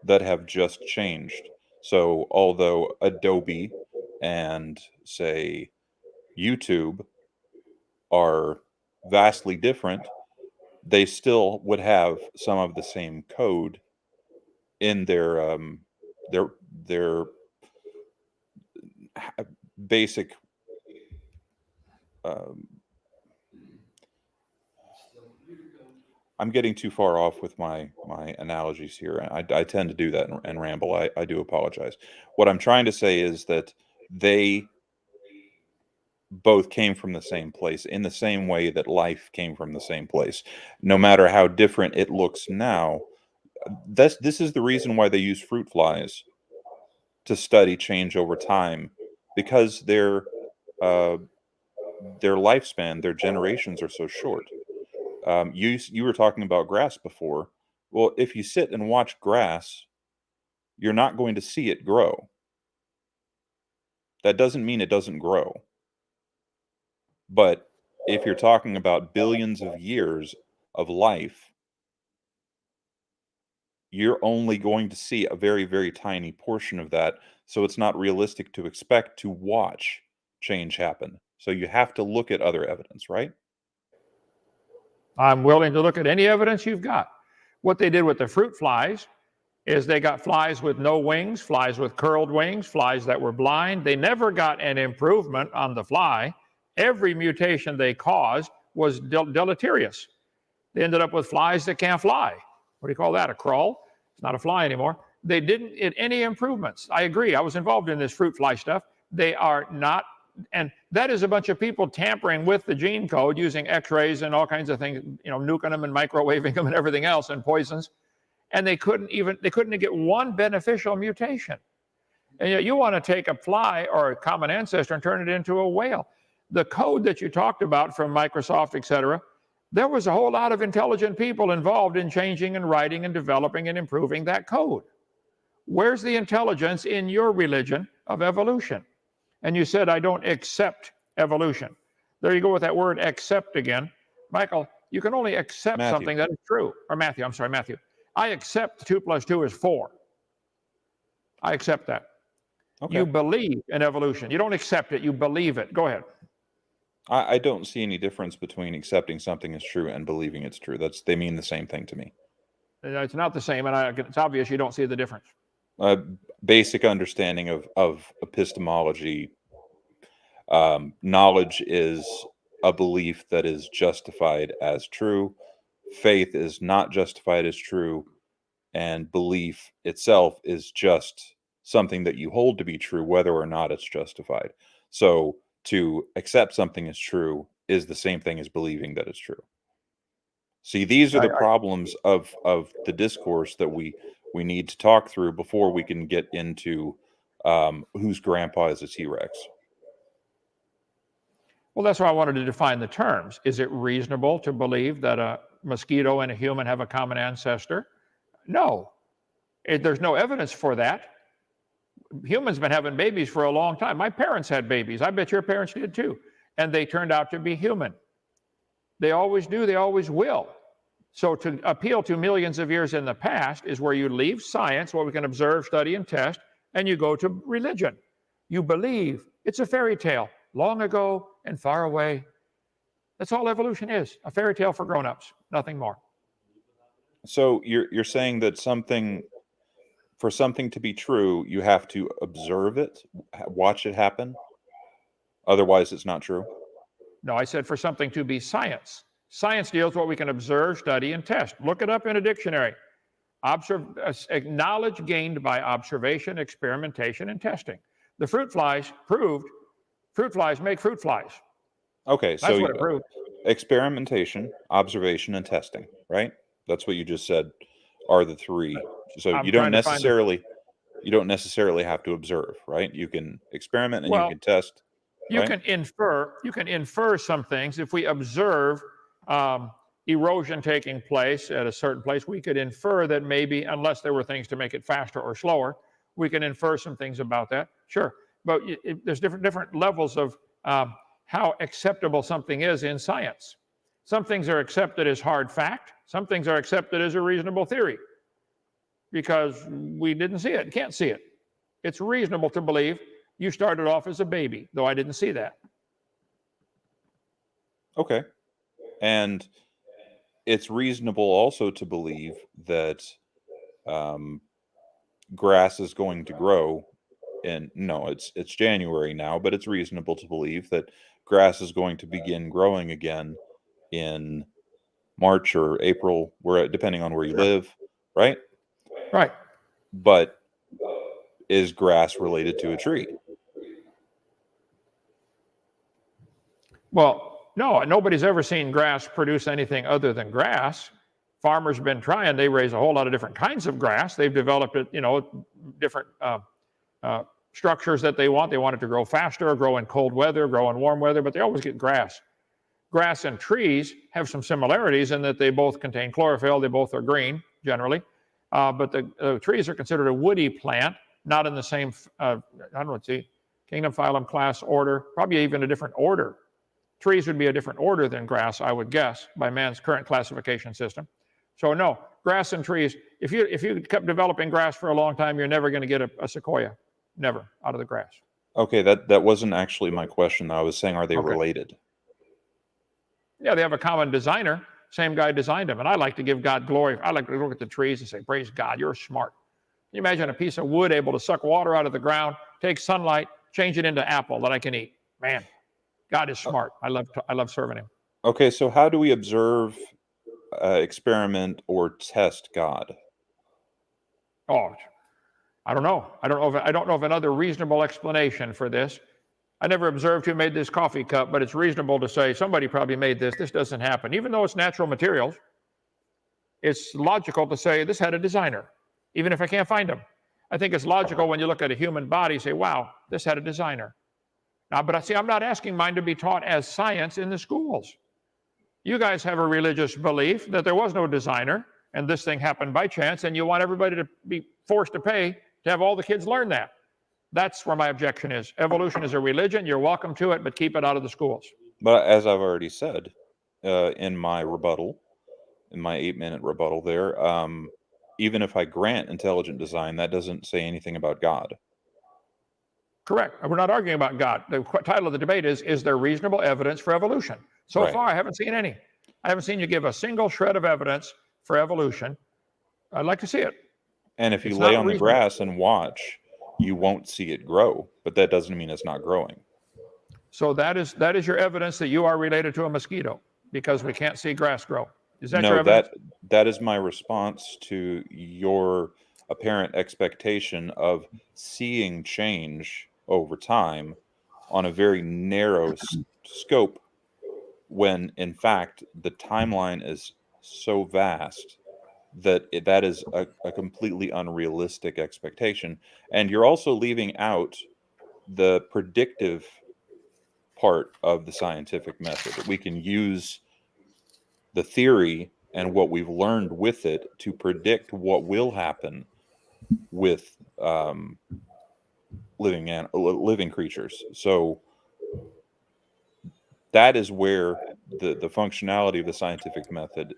that have just changed. So although Adobe and, say, YouTube are vastly different, they still would have some of the same code in their basic I'm getting too far off with my analogies here. I tend to do that and ramble. I do apologize. What I'm trying to say is that they both came from the same place in the same way that life came from the same place. No matter how different it looks now, this is the reason why they use fruit flies to study change over time, because their lifespan, their generations are so short. You were talking about grass before. Well, if you sit and watch grass, you're not going to see it grow. That doesn't mean it doesn't grow. But if you're talking about billions of years of life, you're only going to see a very, very tiny portion of that. So it's not realistic to expect to watch change happen. So you have to look at other evidence, right? I'm willing to look at any evidence you've got. What they did with the fruit flies is they got flies with no wings, flies with curled wings, flies that were blind. They never got an improvement on the fly. Every mutation they caused was deleterious. They ended up with flies that can't fly. What do you call that? A crawl? It's not a fly anymore. They didn't get any improvements. I agree. I was involved in this fruit fly stuff. They are not, and that is a bunch of people tampering with the gene code using x-rays and all kinds of things, nuking them and microwaving them and everything else, and poisons. And they couldn't get one beneficial mutation. And yet you want to take a fly or a common ancestor and turn it into a whale. The code that you talked about from Microsoft, et cetera, there was a whole lot of intelligent people involved in changing and writing and developing and improving that code. Where's the intelligence in your religion of evolution? And you said, I don't accept evolution. There you go with that word accept again. Michael, you can only accept something that is true. Or Matthew, I'm sorry, Matthew. I accept 2 + 2 is 4. I accept that. Okay. You believe in evolution. You don't accept it, you believe it. Go ahead. I don't see any difference between accepting something as true and believing it's true. They mean the same thing to me. It's not the same, and it's obvious you don't see the difference. Basic understanding of epistemology. Knowledge is a belief that is justified as true. Faith is not justified as true. And belief itself is just something that you hold to be true, whether or not it's justified. So to accept something as true is the same thing as believing that it's true. See, these are the problems of the discourse that we need to talk through before we can get into whose grandpa is a T-Rex. Well, that's why I wanted to define the terms. Is it reasonable to believe that a mosquito and a human have a common ancestor? No. There's no evidence for that. Humans have been having babies for a long time. My parents had babies. I bet your parents did too. And they turned out to be human. They always do, they always will. So to appeal to millions of years in the past is where you leave science, what we can observe, study, and test, and you go to religion. You believe it's a fairy tale, long ago and far away. That's all evolution is, a fairy tale for grown-ups, nothing more. So you're saying that for something to be true, you have to observe it, watch it happen? Otherwise, it's not true? No, I said for something to be science. Science deals with what we can observe, study, and test. Look it up in a dictionary. Knowledge gained by observation, experimentation, and testing. The fruit flies proved fruit flies make fruit flies. Okay, That's so what it proved. experimentation, observation, and testing, right? That's what you just said are the three. So you don't necessarily have to observe, right? You can experiment and you can test. You can infer some things. If we observe erosion taking place at a certain place, we could infer that maybe, unless there were things to make it faster or slower, we can infer some things about that. Sure, but there's different levels of how acceptable something is in science. Some things are accepted as hard fact. Some things are accepted as a reasonable theory because we didn't see it, can't see it. It's reasonable to believe you started off as a baby, though I didn't see that. Okay. And it's reasonable also to believe that grass is going to grow. And no, it's January now, but it's reasonable to believe that grass is going to begin growing again in March or April, depending on where you live, right? Right. But is grass related to a tree? Well, no, nobody's ever seen grass produce anything other than grass. Farmers have been trying. They raise a whole lot of different kinds of grass. They've developed it, different structures that they want. They want it to grow faster, grow in cold weather, grow in warm weather, but they always get grass. Grass and trees have some similarities in that they both contain chlorophyll. They both are green, generally. But the trees are considered a woody plant, not in the same, kingdom, phylum, class, order, probably even a different order. Trees would be a different order than grass, I would guess, by man's current classification system. So no, grass and trees, if you kept developing grass for a long time, you're never going to get a sequoia, never, out of the grass. Okay, that wasn't actually my question. I was saying, are they related? Yeah, they have a common designer. Same guy designed them. And I like to give God glory. I like to look at the trees and say, praise God, you're smart. Can you imagine a piece of wood able to suck water out of the ground, take sunlight, change it into apple that I can eat? Man, God is smart. I love serving him. Okay, so how do we observe, experiment, or test God? Oh, I don't know. I don't know of another reasonable explanation for this. I never observed who made this coffee cup, but it's reasonable to say somebody probably made this. This doesn't happen. Even though it's natural materials, it's logical to say this had a designer, even if I can't find him. I think it's logical when you look at a human body, say, wow, this had a designer. Now, but I'm not asking mine to be taught as science in the schools. You guys have a religious belief that there was no designer and this thing happened by chance, and you want everybody to be forced to pay to have all the kids learn that. That's where my objection is. Evolution is a religion. You're welcome to it, but keep it out of the schools. But as I've already said in my rebuttal, in my 8-minute rebuttal there, even if I grant intelligent design, that doesn't say anything about God. Correct. We're not arguing about God. The title of the debate is there reasonable evidence for evolution? So far, I haven't seen any. I haven't seen you give a single shred of evidence for evolution. I'd like to see it. And if you lay on the grass and watch, you won't see it grow, but that doesn't mean it's not growing. So that is your evidence that you are related to a mosquito because we can't see grass grow. Is that your evidence? that is my response to your apparent expectation of seeing change over time on a very narrow scope, when in fact the timeline is so vast that that is a completely unrealistic expectation. And you're also leaving out the predictive part of the scientific method. We can use the theory and what we've learned with it to predict what will happen with living creatures. So that is where the functionality of the scientific method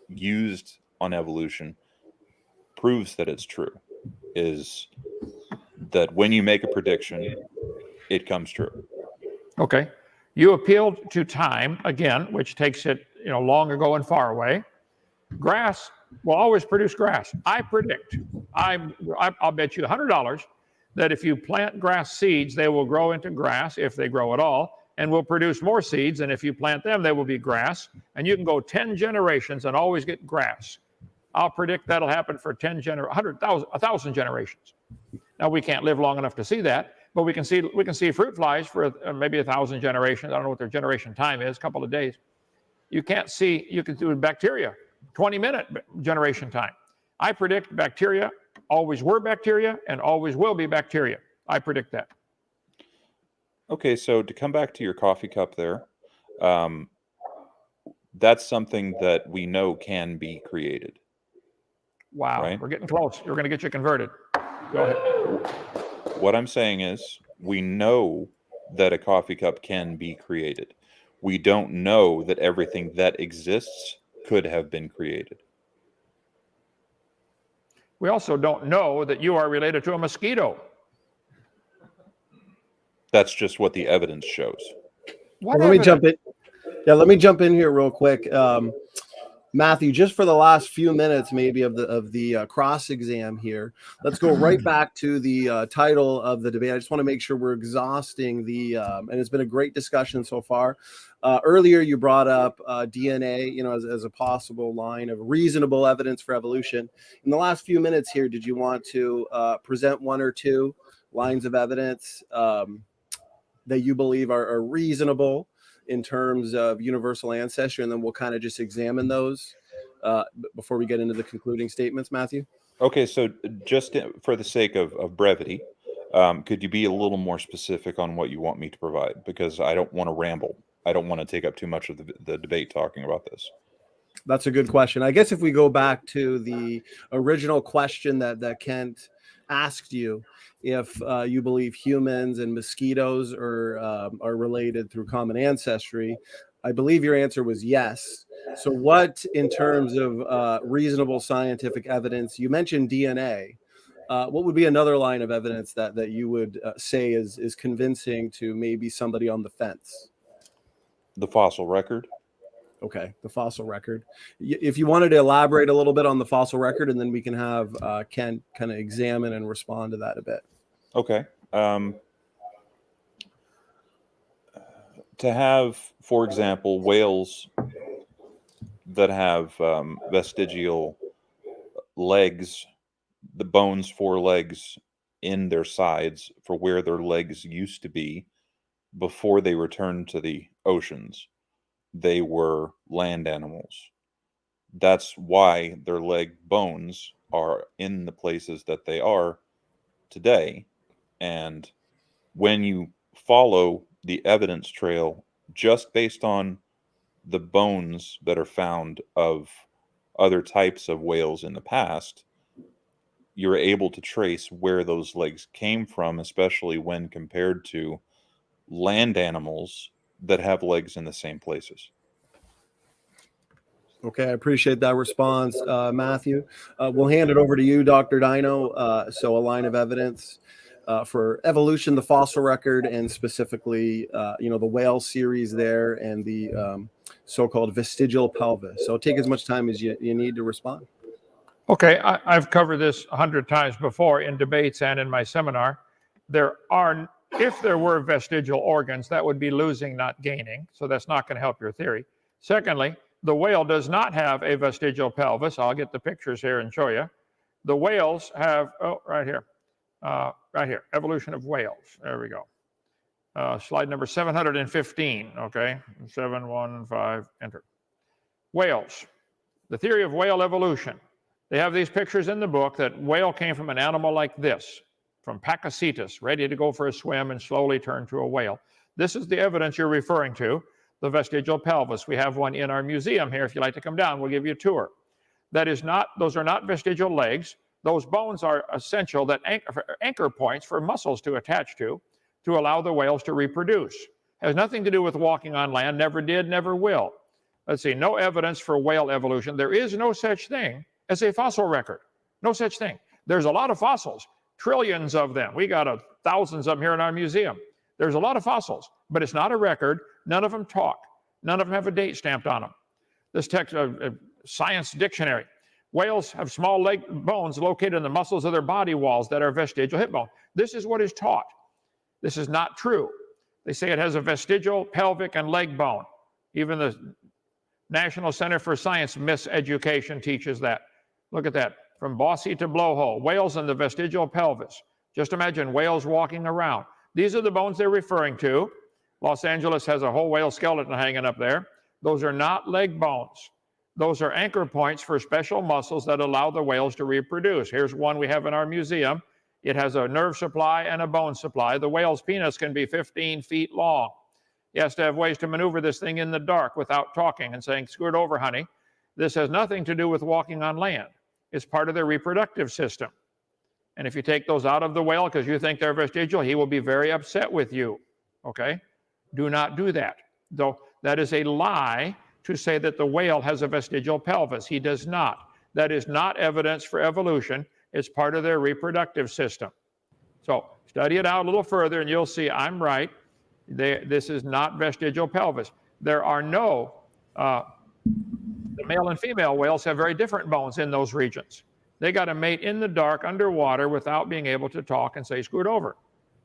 used on evolution proves that it's true, is that when you make a prediction, it comes true. Okay. You appealed to time again, which takes it, long ago and far away. Grass will always produce grass. I predict, I'll bet you $100 that if you plant grass seeds, they will grow into grass if they grow at all, and will produce more seeds. And if you plant them, they will be grass. And you can go 10 generations and always get grass. I'll predict that'll happen for 1,000 generations. Now, we can't live long enough to see that, but we can see fruit flies for maybe 1,000 generations. I don't know what their generation time is, a couple of days. You can do bacteria, 20-minute generation time. I predict bacteria always were bacteria and always will be bacteria. I predict that. Okay, so to come back to your coffee cup there, that's something that we know can be created. Wow, right? We're getting close. We're going to get you converted. Go ahead. What I'm saying is, we know that a coffee cup can be created. We don't know that everything that exists could have been created. We also don't know that you are related to a mosquito. That's just what the evidence shows. Let me jump in. Yeah, let me jump in here real quick. Matthew, just for the last few minutes, maybe of the cross exam here, let's go right back to the title of the debate. I just want to make sure we're exhausting the, and it's been a great discussion so far. Earlier, you brought up DNA, as a possible line of reasonable evidence for evolution. In the last few minutes here, did you want to present one or two lines of evidence that you believe are reasonable in terms of universal ancestry, and then we'll kind of just examine those before we get into the concluding statements, Matthew? Okay, so just for the sake of brevity, could you be a little more specific on what you want me to provide? Because I don't want to ramble. I don't want to take up too much of the debate talking about this. That's a good question. I guess if we go back to the original question that Kent asked you, if you believe humans and mosquitoes are related through common ancestry, I believe your answer was yes. So what, in terms of reasonable scientific evidence, you mentioned DNA. What would be another line of evidence that you would say is convincing to maybe somebody on the fence? The fossil record. Okay, the fossil record. If you wanted to elaborate a little bit on the fossil record, and then we can have Ken kind of examine and respond to that a bit. Okay. To have, for example, whales that have vestigial legs, the bones for legs in their sides for where their legs used to be before they returned to the oceans, they were land animals. That's why their leg bones are in the places that they are today. And when you follow the evidence trail just based on the bones that are found of other types of whales in the past, you're able to trace where those legs came from, especially when compared to land animals that have legs in the same places. Okay, I appreciate that response, Matthew. We'll hand it over to you, Dr. Dino. So a line of evidence for evolution, the fossil record, and specifically, the whale series there and the so-called vestigial pelvis. So take as much time as you need to respond. Okay, I've covered this 100 times before in debates and in my seminar. If there were vestigial organs, that would be losing, not gaining. So that's not going to help your theory. Secondly, the whale does not have a vestigial pelvis. I'll get the pictures here and show you. The whales have, right here, evolution of whales. There we go. Slide number 715, okay? 715, enter. Whales, the theory of whale evolution. They have these pictures in the book that whale came from an animal like this, from Pakicetus, ready to go for a swim and slowly turn to a whale. This is the evidence you're referring to, the vestigial pelvis. We have one in our museum here. If you'd like to come down, we'll give you a tour. Those are not vestigial legs. Those bones are essential, that anchor points for muscles to attach to allow the whales to reproduce. Has nothing to do with walking on land, never did, never will. Let's see, no evidence for whale evolution. There is no such thing as a fossil record. No such thing. There's a lot of fossils, trillions of them. We got thousands of them here in our museum. There's a lot of fossils, but it's not a record. None of them talk. None of them have a date stamped on them. This text, Science Dictionary. Whales have small leg bones located in the muscles of their body walls that are vestigial hip bone. This is what is taught. This is not true. They say it has a vestigial pelvic and leg bone. Even the National Center for Science Miseducation teaches that. Look at that. From bossy to blowhole. Whales and the vestigial pelvis. Just imagine whales walking around. These are the bones they're referring to. Los Angeles has a whole whale skeleton hanging up there. Those are not leg bones. Those are anchor points for special muscles that allow the whales to reproduce. Here's one we have in our museum. It has a nerve supply and a bone supply. The whale's penis can be 15 feet long. He has to have ways to maneuver this thing in the dark without talking and saying, scoot over, honey. This has nothing to do with walking on land. It's part of their reproductive system. And if you take those out of the whale because you think they're vestigial, he will be very upset with you. Okay? Do not do that. Though that is a lie to say that the whale has a vestigial pelvis. He does not. That is not evidence for evolution. It's part of their reproductive system. So study it out a little further and you'll see I'm right. This is not vestigial pelvis. There are no, the male and female whales have very different bones in those regions. They got to mate in the dark underwater without being able to talk and say, scoot over.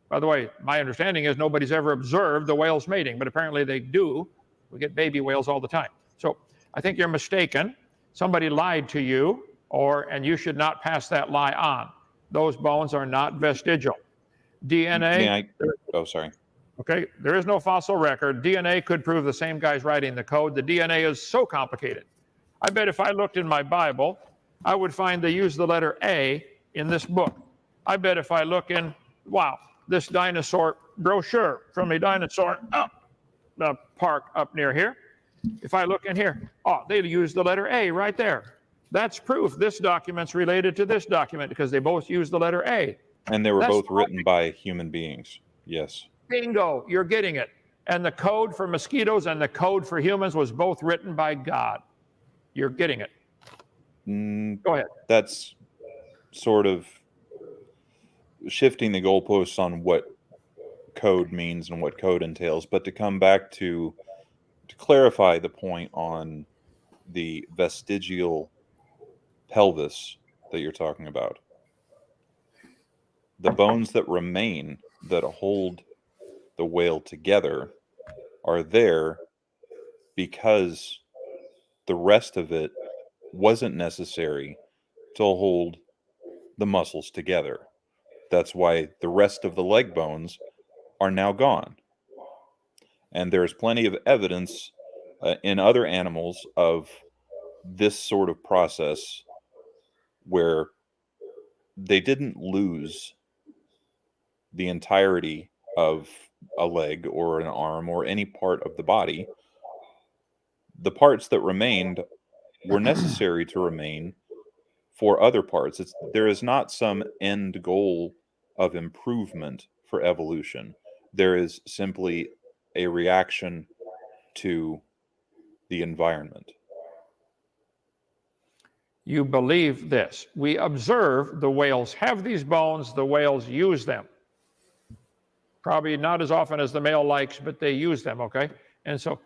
By the way, my understanding is nobody's ever observed the whales mating, but apparently they do. We get baby whales all the time. So I think you're mistaken. Somebody lied to you, and you should not pass that lie on. Those bones are not vestigial. DNA. Sorry. Okay, there is no fossil record. DNA could prove the same guy's writing the code. The DNA is so complicated. I bet if I looked in my Bible, I would find they use the letter A in this book. I bet if I look in, this dinosaur brochure from a dinosaur park up near here. If I look in here, they use the letter A right there. That's proof this document's related to this document because they both use the letter A. And they were both written by human beings. Yes. Bingo, you're getting it. And the code for mosquitoes and the code for humans was both written by God. You're getting it. Go ahead. That's sort of shifting the goalposts on what code means and what code entails. But to come back to clarify the point on the vestigial pelvis that you're talking about, the bones that remain that hold the whale together are there because the rest of it wasn't necessary to hold the muscles together. That's why the rest of the leg bones are now gone. And there's plenty of evidence in other animals of this sort of process where they didn't lose the entirety of a leg or an arm or any part of the body. The parts that remained were necessary to remain for other parts. There is not some end goal of improvement for evolution. There is simply a reaction to the environment. You believe this. We observe the whales have these bones, the whales use them. Probably not as often as the male likes, but they use them, okay? And so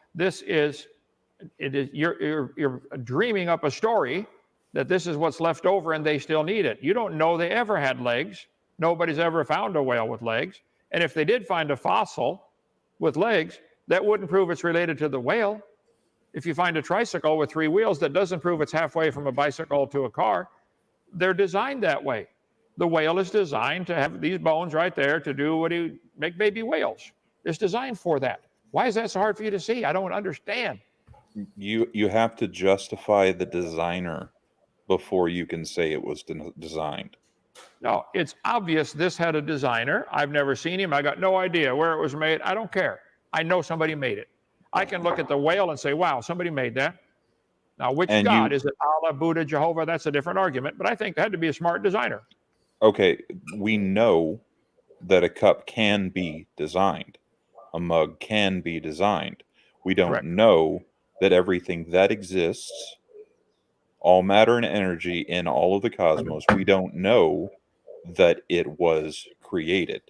you're dreaming up a story that this is what's left over and they still need it. You don't know they ever had legs. Nobody's ever found a whale with legs. And if they did find a fossil with legs, that wouldn't prove it's related to the whale. If you find a tricycle with 3 wheels, that doesn't prove it's halfway from a bicycle to a car. They're designed that way. The whale is designed to have these bones right there to do make baby whales. It's designed for that. Why is that so hard for you to see? I don't understand. You have to justify the designer before you can say it was designed. No, it's obvious this had a designer. I've never seen him. I got no idea where it was made. I don't care. I know somebody made it. I can look at the whale and say, wow, somebody made that. Now, which And God? Is it Allah, Buddha, Jehovah? That's a different argument. But I think that had to be a smart designer. Okay, we know that a cup can be designed. A mug can be designed. We don't Correct. know that everything that exists, all matter and energy in all of the cosmos, we don't know that it was created.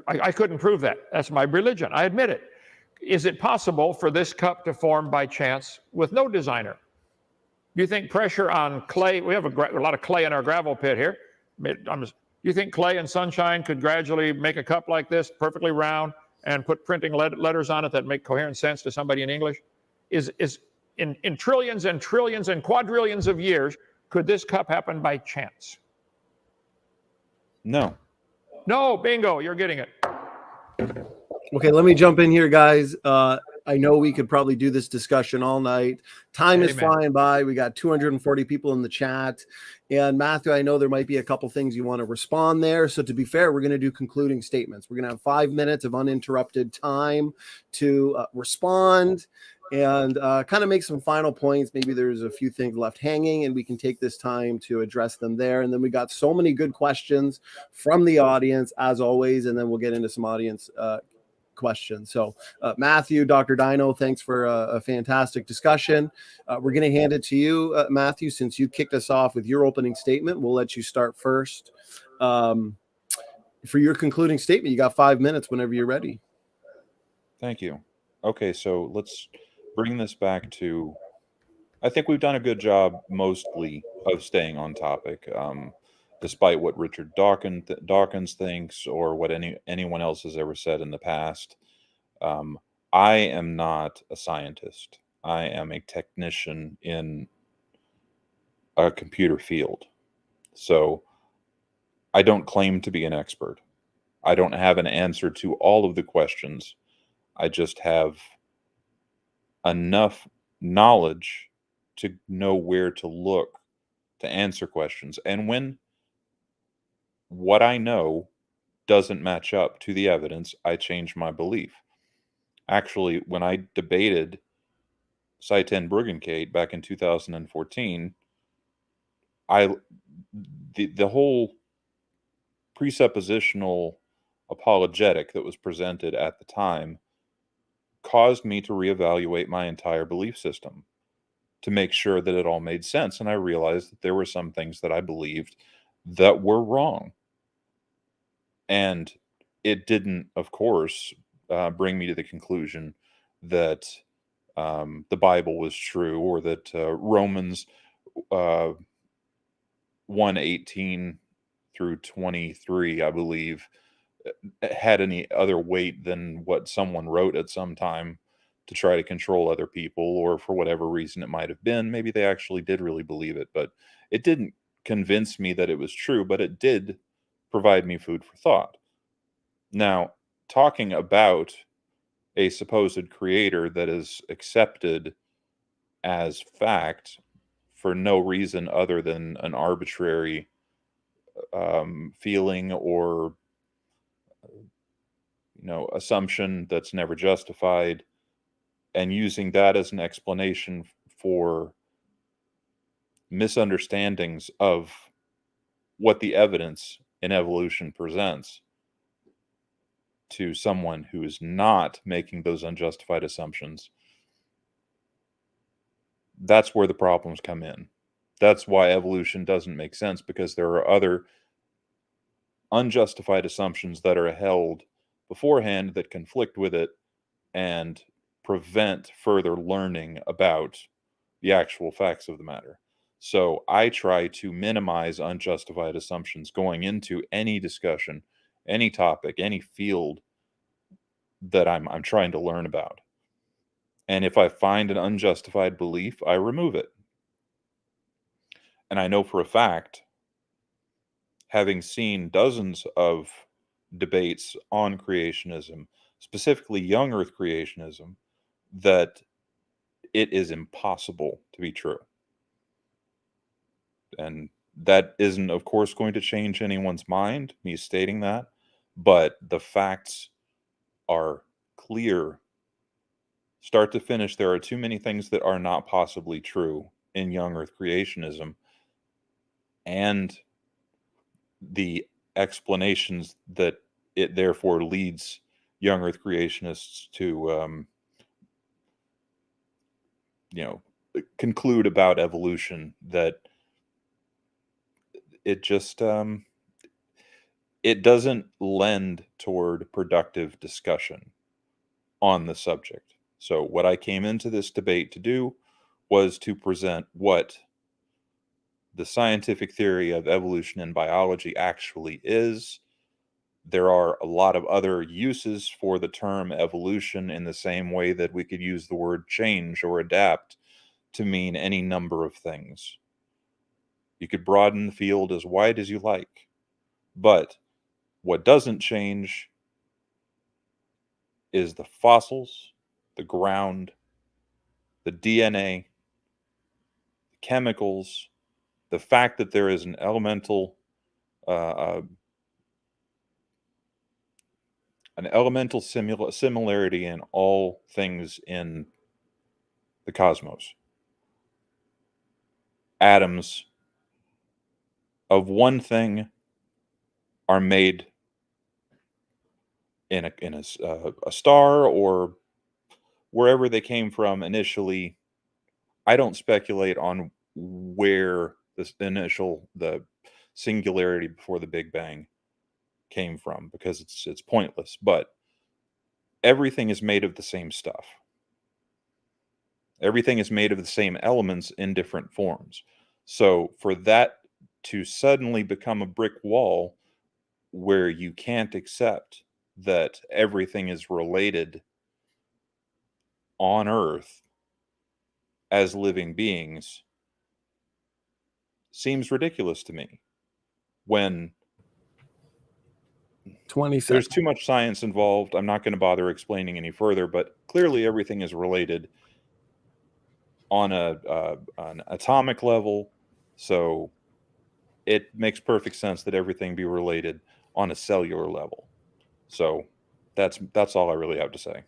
I couldn't prove that. That's my religion. I admit it. Is it possible for this cup to form by chance with no designer? Do you think pressure on clay? We have a lot of clay in our gravel pit here. Do you think clay and sunshine could gradually make a cup like this, perfectly round, and put printing letters on it that make coherent sense to somebody in English? Is in trillions and trillions and quadrillions of years, could this cup happen by chance? No. No, bingo, you're getting it. Okay, let me jump in here, guys. I know we could probably do this discussion all night. Time is flying by. We got 240 people in the chat. And Matthew, I know there might be a couple things you want to respond there. So to be fair, we're going to do concluding statements. We're going to have 5 minutes of uninterrupted time to respond and kind of make some final points. Maybe there's a few things left hanging and we can take this time to address them there. And then we got so many good questions from the audience, as always, and then we'll get into some audience questions. So Matthew, Dr. Dino, thanks for a fantastic discussion. We're going to hand it to you, Matthew, since you kicked us off with your opening statement. We'll let you start first. For your concluding statement, you got 5 minutes whenever you're ready. Thank you. Okay, so let's bring this back to, I think we've done a good job mostly of staying on topic, despite what Richard Dawkins thinks or what anyone else has ever said in the past. I am not a scientist. I am a technician in a computer field. So I don't claim to be an expert. I don't have an answer to all of the questions. I just have enough knowledge to know where to look to answer questions. And when what I know doesn't match up to the evidence, I change my belief. Actually, when I debated Seitan Bruggencate back in 2014, the whole presuppositional apologetic that was presented at the time caused me to reevaluate my entire belief system to make sure that it all made sense. And I realized that there were some things that I believed that were wrong. And it didn't, of course, bring me to the conclusion that the Bible was true, or that Romans 1:18 through 23, I believe, had any other weight than what someone wrote at some time to try to control other people, or for whatever reason it might have been. Maybe they actually did really believe it, but it didn't convince me that it was true, but it did provide me food for thought. Now, talking about a supposed creator that is accepted as fact for no reason other than an arbitrary feeling or assumption that's never justified, and using that as an explanation for misunderstandings of what the evidence in evolution presents to someone who is not making those unjustified assumptions, that's where the problems come in. That's why evolution doesn't make sense, because there are other unjustified assumptions that are held beforehand that conflict with it and prevent further learning about the actual facts of the matter. So I try to minimize unjustified assumptions going into any discussion, any topic, any field that I'm trying to learn about. And if I find an unjustified belief, I remove it. And I know for a fact, having seen dozens of debates on creationism, specifically young Earth creationism, that it is impossible to be true. And that isn't, of course, going to change anyone's mind, me stating that, but the facts are clear. Start to finish, there are too many things that are not possibly true in young Earth creationism, and the explanations that it therefore leads young Earth creationists to, conclude about evolution, that it just it doesn't lend toward productive discussion on the subject. So what I came into this debate to do was to present what the scientific theory of evolution in biology actually is. There are a lot of other uses for the term evolution, in the same way that we could use the word change or adapt to mean any number of things. You could broaden the field as wide as you like. But what doesn't change is the fossils, the ground, the DNA, the chemicals, the fact that there is an elemental similarity in all things in the cosmos. Atoms of one thing are made in a star or wherever they came from initially. I don't speculate on where the singularity before the Big Bang came from, because it's pointless. But everything is made of the same stuff. Everything is made of the same elements in different forms. So for that to suddenly become a brick wall where you can't accept that everything is related on Earth as living beings seems ridiculous to me, when 20 seconds. there's too much science involved. I'm not going to bother explaining any further, but clearly everything is related on an atomic level, so it makes perfect sense that everything be related on a cellular level. So that's all I really have to say.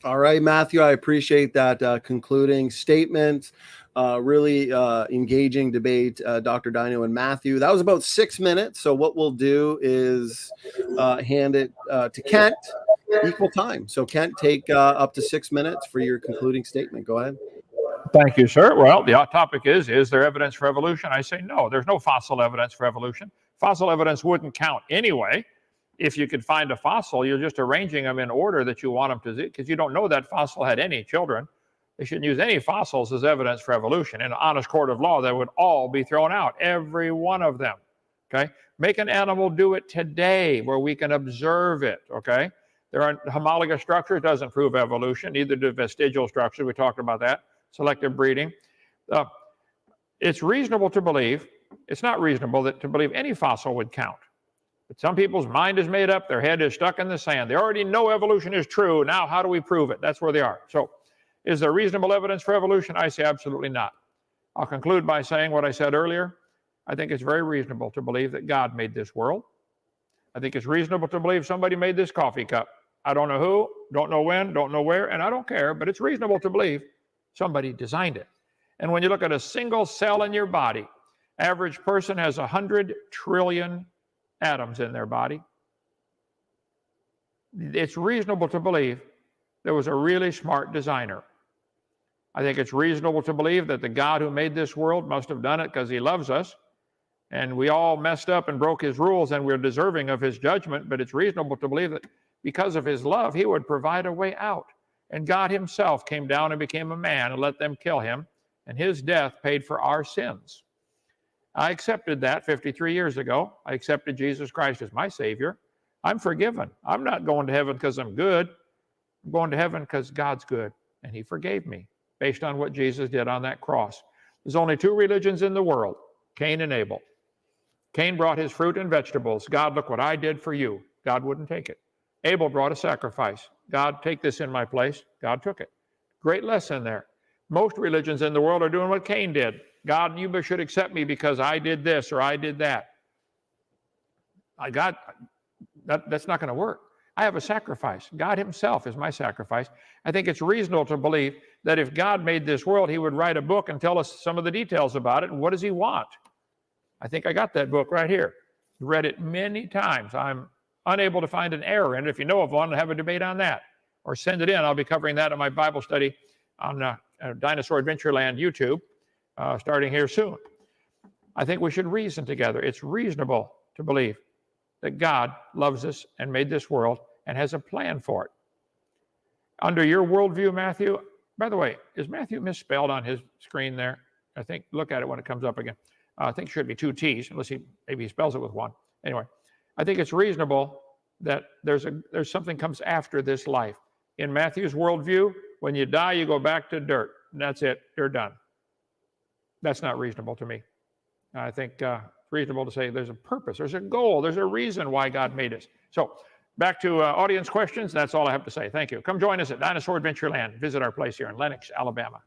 All right, Matthew, I appreciate that concluding statement. Really engaging debate, Dr. Dino and Matthew. That was about 6 minutes. So what we'll do is hand it to Kent, equal time. So Kent, take up to 6 minutes for your concluding statement. Go ahead. Thank you, sir. Well, the topic is there evidence for evolution? I say no, there's no fossil evidence for evolution. Fossil evidence wouldn't count anyway. If you could find a fossil, you're just arranging them in order that you want them to, because you don't know that fossil had any children. They shouldn't use any fossils as evidence for evolution. In an honest court of law, they would all be thrown out, every one of them. Okay? Make an animal do it today where we can observe it. Okay? There are homologous structures, doesn't prove evolution, neither do vestigial structures. We talked about that. Selective breeding. It's reasonable to believe, it's not reasonable to believe any fossil would count. But some people's mind is made up, their head is stuck in the sand. They already know evolution is true. Now, how do we prove it? That's where they are. So, is there reasonable evidence for evolution? I say absolutely not. I'll conclude by saying what I said earlier. I think it's very reasonable to believe that God made this world. I think it's reasonable to believe somebody made this coffee cup. I don't know who, don't know when, don't know where, and I don't care, but it's reasonable to believe somebody designed it. And when you look at a single cell in your body, average person has 100 trillion atoms in their body. It's reasonable to believe there was a really smart designer. I think it's reasonable to believe that the God who made this world must have done it because he loves us, and we all messed up and broke his rules and we're deserving of his judgment, but it's reasonable to believe that because of his love, he would provide a way out. And God himself came down and became a man and let them kill him, and his death paid for our sins. I accepted that 53 years ago. I accepted Jesus Christ as my Savior. I'm forgiven. I'm not going to heaven because I'm good. I'm going to heaven because God's good, and he forgave me based on what Jesus did on that cross. There's only two religions in the world, Cain and Abel. Cain brought his fruit and vegetables. God, look what I did for you. God wouldn't take it. Abel brought a sacrifice. God, take this in my place. God took it. Great lesson there. Most religions in the world are doing what Cain did. God, you should accept me because I did this or I did that. That's not going to work. I have a sacrifice. God himself is my sacrifice. I think it's reasonable to believe that if God made this world, he would write a book and tell us some of the details about it. And what does he want? I think I got that book right here. Read it many times. I'm unable to find an error in it. If you know of one, have a debate on that. Or send it in. I'll be covering that in my Bible study on Dinosaur Adventureland YouTube, starting here soon. I think we should reason together. It's reasonable to believe that God loves us and made this world and has a plan for it. Under your worldview, Matthew, by the way, is Matthew misspelled on his screen there? I think, look at it when it comes up again. I think it should be 2 T's, unless maybe he spells it with 1. Anyway, I think it's reasonable that there's something comes after this life. In Matthew's worldview, when you die, you go back to dirt. And that's it. You're done. That's not reasonable to me. I think it's reasonable to say there's a purpose, there's a goal, there's a reason why God made us. So back to audience questions. That's all I have to say. Thank you. Come join us at Dinosaur Adventureland. Visit our place here in Lenox, Alabama.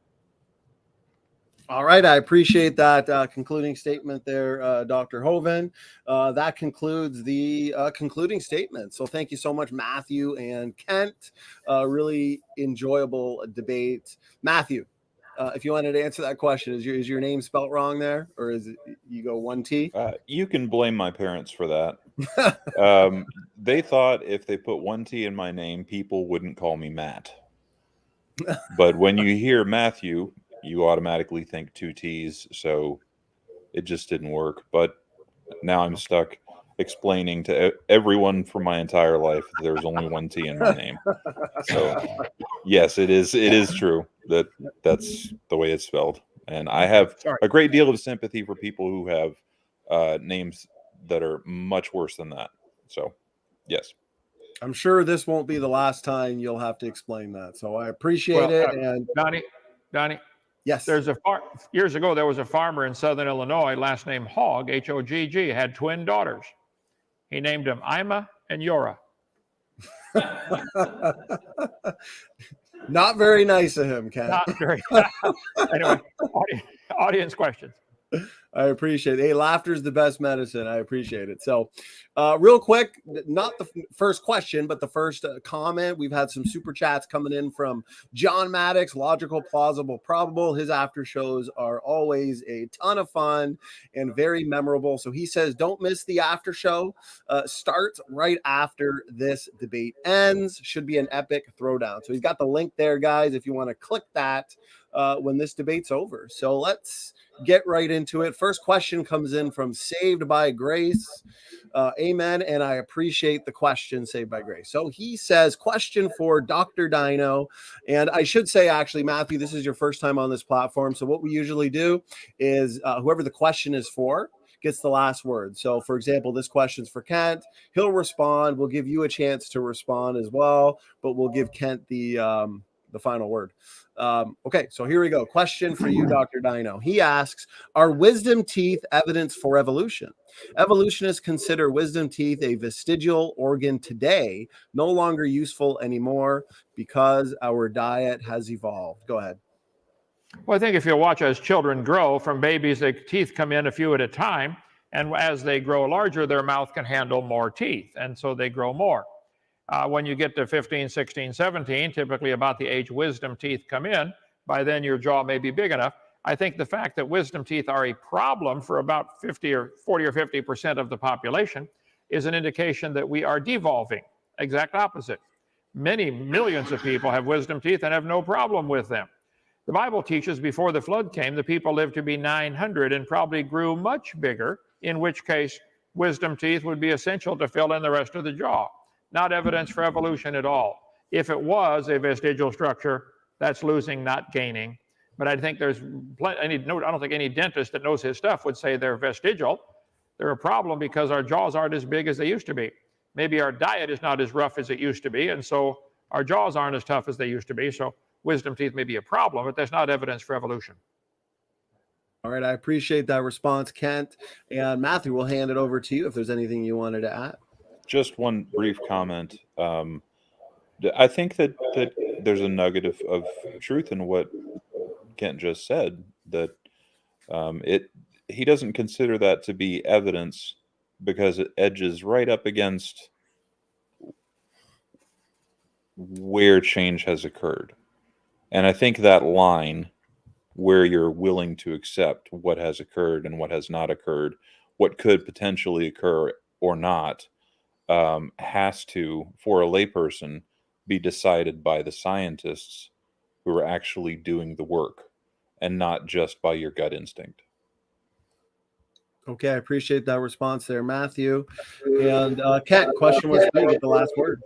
All right. I appreciate that concluding statement there, Dr. Hovind. That concludes the concluding statement. So thank you so much, Matthew and Kent. Really enjoyable debate. Matthew, if you wanted to answer that question, is your name spelt wrong there, or is it you go 1 T? You can blame my parents for that. They thought if they put 1 T in my name, people wouldn't call me Matt. But when you hear Matthew, you automatically think 2 T's, so it just didn't work. But now I'm stuck explaining to everyone for my entire life that there's only 1 T in my name. So yes, it is true that's the way it's spelled. And I have a great deal of sympathy for people who have names that are much worse than that. So yes. I'm sure this won't be the last time you'll have to explain that. So I appreciate it. And Donnie. Yes. Years ago, there was a farmer in southern Illinois, last name Hogg, H-O-G-G, had twin daughters. He named them Ima and Yora. Not very nice of him, Ken. Not very. Anyway, audience questions. I appreciate it. Hey, laughter is the best medicine. I appreciate it. So real quick, not the first question, but the first comment. We've had some super chats coming in from John Maddox, Logical, Plausible, Probable. His after shows are always a ton of fun and very memorable. So he says, don't miss the after show. Starts right after this debate ends. Should be an epic throwdown. So he's got the link there, guys, if you want to click that when this debate's over. So let's get right into it. First question comes in from Saved by Grace. Amen. And I appreciate the question, Saved by Grace. So he says, question for Dr. Dino. And I should say, actually, Matthew, this is your first time on this platform. So what we usually do is whoever the question is for gets the last word. So, for example, this question's for Kent. He'll respond. We'll give you a chance to respond as well, but we'll give Kent the final word. Okay, so here we go. Question for you, Dr. Dino. He asks, are wisdom teeth evidence for evolution? Evolutionists consider wisdom teeth a vestigial organ today, no longer useful anymore because our diet has evolved. Go ahead. Well, I think if you watch as children grow, from babies, the teeth come in a few at a time, and as they grow larger, their mouth can handle more teeth, and so they grow more. When you get to 15, 16, 17, typically about the age wisdom teeth come in, by then your jaw may be big enough. I think the fact that wisdom teeth are a problem for about 40 or 50% of the population is an indication that we are devolving. Exact opposite. Many millions of people have wisdom teeth and have no problem with them. The Bible teaches before the flood came, the people lived to be 900 and probably grew much bigger, in which case wisdom teeth would be essential to fill in the rest of the jaw. Not evidence for evolution at all. If it was a vestigial structure, that's losing, not gaining. But I think there's I don't think any dentist that knows his stuff would say they're vestigial. They're a problem because our jaws aren't as big as they used to be. Maybe our diet is not as rough as it used to be, and so our jaws aren't as tough as they used to be. So wisdom teeth may be a problem, but that's not evidence for evolution. All right, I appreciate that response, Kent. And Matthew, we'll hand it over to you if there's anything you wanted to add. Just one brief comment. I think that there's a nugget of truth in what Kent just said, that he doesn't consider that to be evidence because it edges right up against where change has occurred. And I think that line where you're willing to accept what has occurred and what has not occurred, what could potentially occur or not, has to, for a layperson, be decided by the scientists who are actually doing the work and not just by your gut instinct. Okay, I appreciate that response there, Matthew. And Kent, question was for you. Get the last word.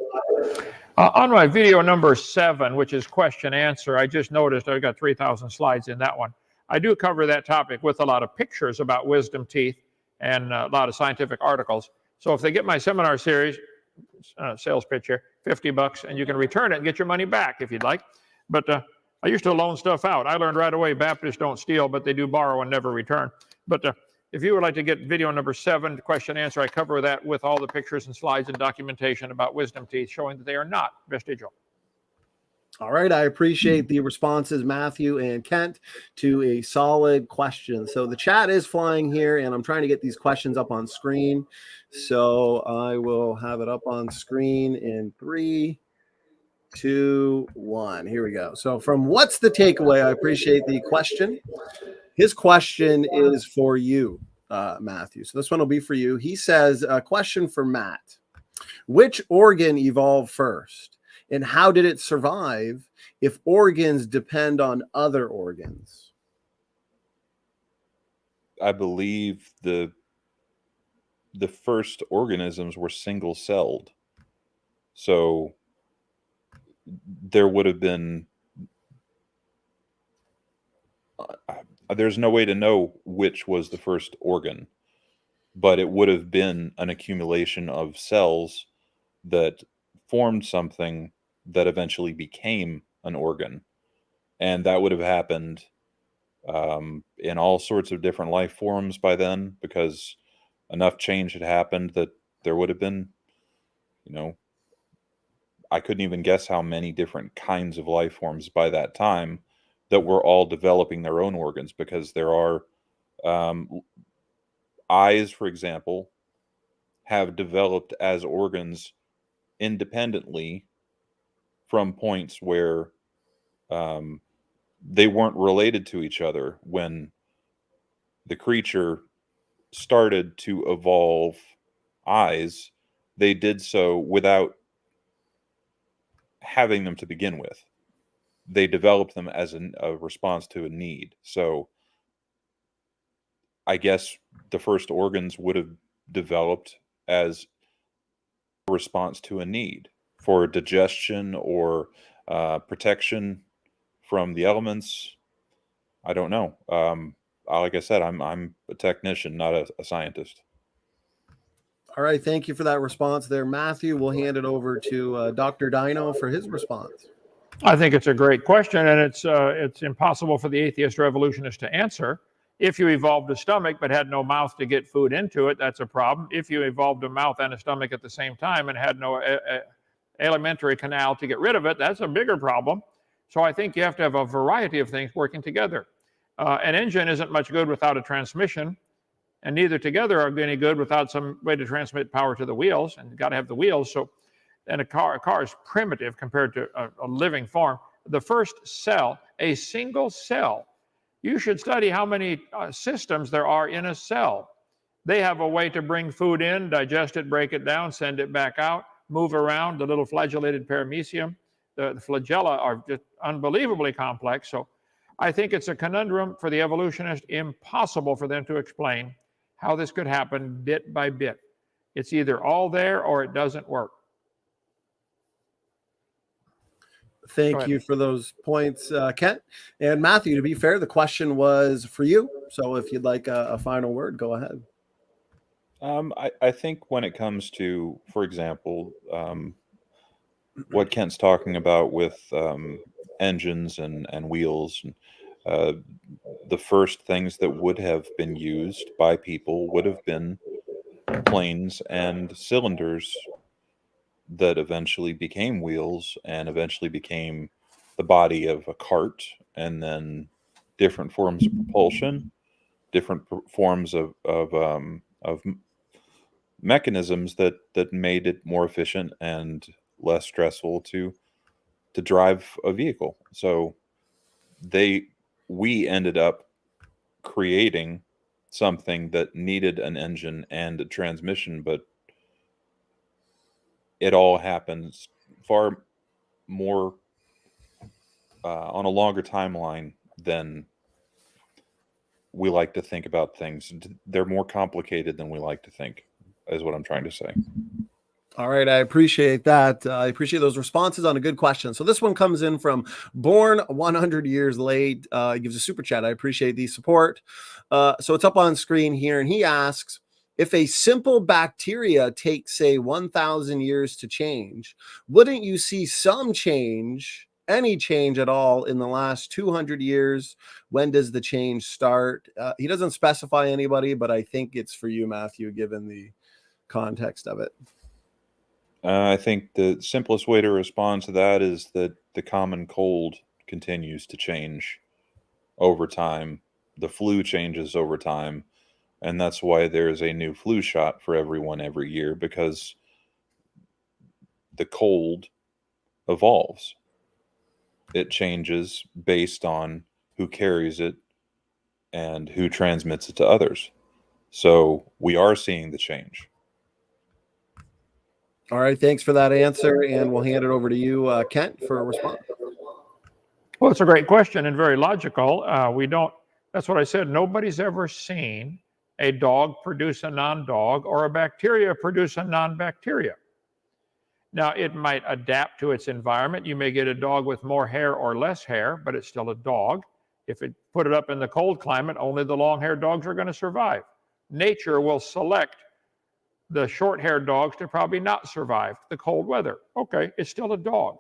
On my video number 7, which is question answer, I just noticed I've got 3,000 slides in that one. I do cover that topic with a lot of pictures about wisdom teeth and a lot of scientific articles. So if they get my seminar series, sales pitch here, $50, and you can return it and get your money back if you'd like. But I used to loan stuff out. I learned right away Baptists don't steal, but they do borrow and never return. But if you would like to get video number 7, question answer, I cover that with all the pictures and slides and documentation about wisdom teeth showing that they are not vestigial. All right, I appreciate the responses, Matthew and Kent, to a solid question. So the chat is flying here, and I'm trying to get these questions up on screen. So I will have it up on screen in 3, 2, 1. Here we go. So from What's the Takeaway, I appreciate the question. His question is for you, Matthew. So this one will be for you. He says, a question for Matt. Which organ evolved first? And how did it survive if organs depend on other organs? I believe the first organisms were single-celled. So there would have been... there's no way to know which was the first organ, but it would have been an accumulation of cells that formed something that eventually became an organ. And that would have happened in all sorts of different life forms by then, because enough change had happened that there would have been, I couldn't even guess how many different kinds of life forms by that time that were all developing their own organs, because there are eyes, for example, have developed as organs independently from points where they weren't related to each other. When the creature started to evolve eyes, they did so without having them to begin with. They developed them as a response to a need. So I guess the first organs would have developed as a response to a need for digestion or protection from the elements. I don't know. Like I said, I'm a technician, not a scientist. All right, thank you for that response there, Matthew. We'll hand it over to Dr. Dino for his response. I think it's a great question, and it's impossible for the atheist revolutionist to answer. If you evolved a stomach but had no mouth to get food into it, that's a problem. If you evolved a mouth and a stomach at the same time and had no alimentary canal to get rid of it, that's a bigger problem. So I think you have to have a variety of things working together. An engine isn't much good without a transmission, and neither together are any good without some way to transmit power to the wheels, and you've got to have the wheels. So, and a car is primitive compared to a living form. The first cell, a single cell. You should study how many systems there are in a cell. They have a way to bring food in, digest it, break it down, send it back out, move around. The little flagellated paramecium, the flagella are just unbelievably complex. So I think it's a conundrum for the evolutionist, impossible for them to explain how this could happen bit by bit. It's either all there or it doesn't work. Thank you for those points, Kent. And Matthew, to be fair, the question was for you. So if you'd like a final word, go ahead. I think when it comes to, for example, what Kent's talking about with engines and wheels, the first things that would have been used by people would have been planes and cylinders that eventually became wheels and eventually became the body of a cart, and then different forms of propulsion, different forms of mechanisms that made it more efficient and less stressful to to drive a vehicle. So we ended up creating something that needed an engine and a transmission, but it all happens far more on a longer timeline than we like to think about things. They're more complicated than we like to think, is what I'm trying to say. All right, I appreciate that. I appreciate those responses on a good question. So this one comes in from Born 100 Years Late. He gives a super chat. I appreciate the support. So it's up on screen here, and he asks, if a simple bacteria takes, say, 1,000 years to change, wouldn't you see some change, any change at all, in the last 200 years? When does the change start? He doesn't specify anybody, but I think it's for you, Matthew, given the context of it. I think the simplest way to respond to that is that the common cold continues to change over time. The flu changes over time. And that's why there's a new flu shot for everyone every year, because the cold evolves. It changes based on who carries it and who transmits it to others. So we are seeing the change. All right, thanks for that answer, and we'll hand it over to you, Kent, for a response. Well, it's a great question and very logical. That's what I said. Nobody's ever seen a dog produce a non-dog or a bacteria produce a non-bacteria. Now, it might adapt to its environment. You may get a dog with more hair or less hair, but it's still a dog. If it put it up in the cold climate, only the long-haired dogs are going to survive. Nature will select the short-haired dogs to probably not survive the cold weather. Okay, it's still a dog.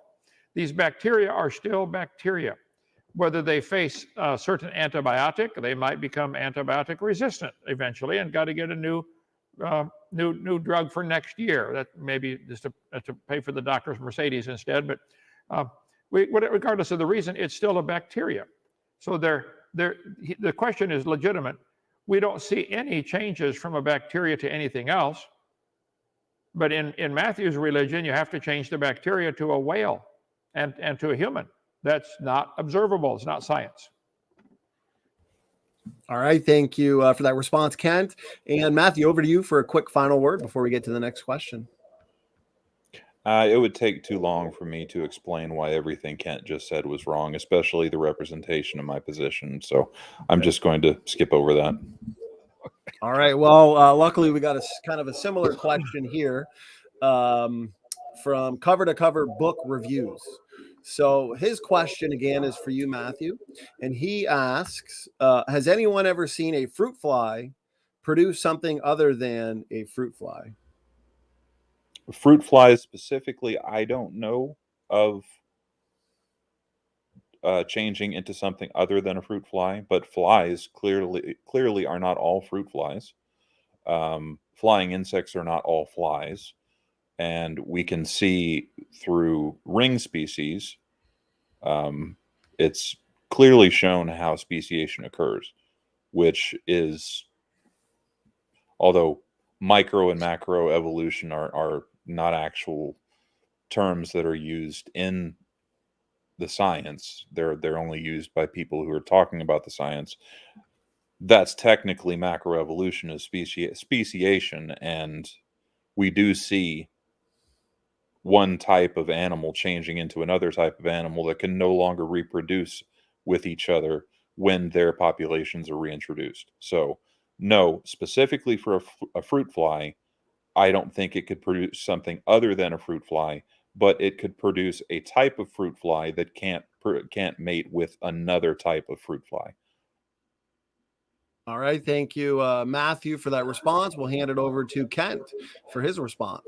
These bacteria are still bacteria. Whether they face a certain antibiotic, they might become antibiotic resistant eventually and got to get a new drug for next year. That maybe just to pay for the doctor's Mercedes instead. But regardless of the reason, it's still a bacteria. So the question is legitimate. We don't see any changes from a bacteria to anything else. But in Matthew's religion, you have to change the bacteria to a whale and to a human. That's not observable. It's not science. All right. Thank you for that response, Kent. And Matthew, over to you for a quick final word before we get to the next question. It would take too long for me to explain why everything Kent just said was wrong, especially the representation of my position. So I'm just going to skip over that. All right. Well, luckily we got a kind of a similar question here from Cover to Cover Book Reviews. So his question again is for you, Matthew, and he asks, has anyone ever seen a fruit fly produce something other than a fruit fly? Fruit flies specifically, I don't know of changing into something other than a fruit fly, but flies clearly are not all fruit flies. Flying insects are not all flies. And we can see through ring species, it's clearly shown how speciation occurs, which is, although micro and macro evolution are not actual terms that are used in the science. They're only used by people who are talking about the science. That's technically macroevolution, is speciation, and we do see one type of animal changing into another type of animal that can no longer reproduce with each other when their populations are reintroduced. So no, specifically for a fruit fly, I don't think it could produce something other than a fruit fly, but it could produce a type of fruit fly that can't mate with another type of fruit fly. All right. Thank you, Matthew, for that response. We'll hand it over to Kent for his response.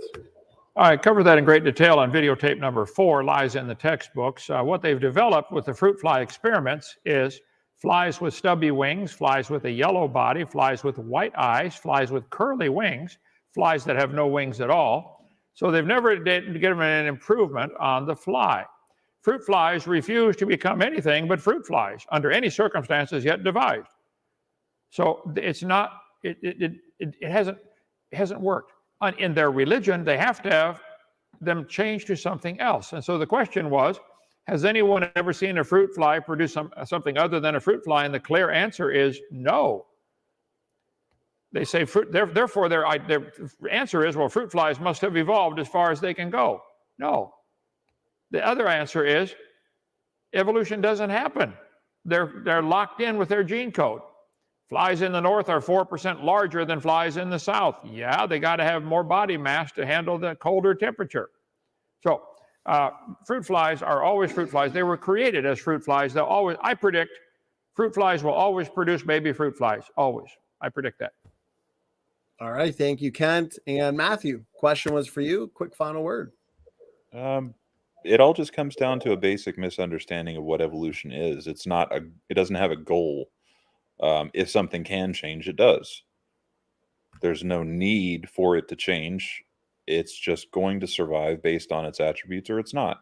I covered that in great detail on videotape number 4, Lies in the Textbooks. What they've developed with the fruit fly experiments is flies with stubby wings, flies with a yellow body, flies with white eyes, flies with curly wings, flies that have no wings at all. So they've never given an improvement on the fly. Fruit flies refuse to become anything but fruit flies under any circumstances yet devised. So it's not, it hasn't worked. In their religion, they have to have them changed to something else. And so the question was, Has anyone ever seen a fruit fly produce something other than a fruit fly? And the clear answer is no. They say fruit, therefore their answer is, well, fruit flies must have evolved as far as they can go. No. The other answer is evolution doesn't happen. They're locked in with their gene code. Flies in the north are 4% larger than flies in the south. Yeah, they got to have more body mass to handle the colder temperature. So fruit flies are always fruit flies. They were created as fruit flies. I predict fruit flies will always produce baby fruit flies. Always. I predict that. All right. Thank you, Kent. And Matthew, question was for you. Quick final word. It all just comes down to a basic misunderstanding of what evolution is. It doesn't have a goal. If something can change, it does. There's no need for it to change. It's just going to survive based on its attributes, or it's not.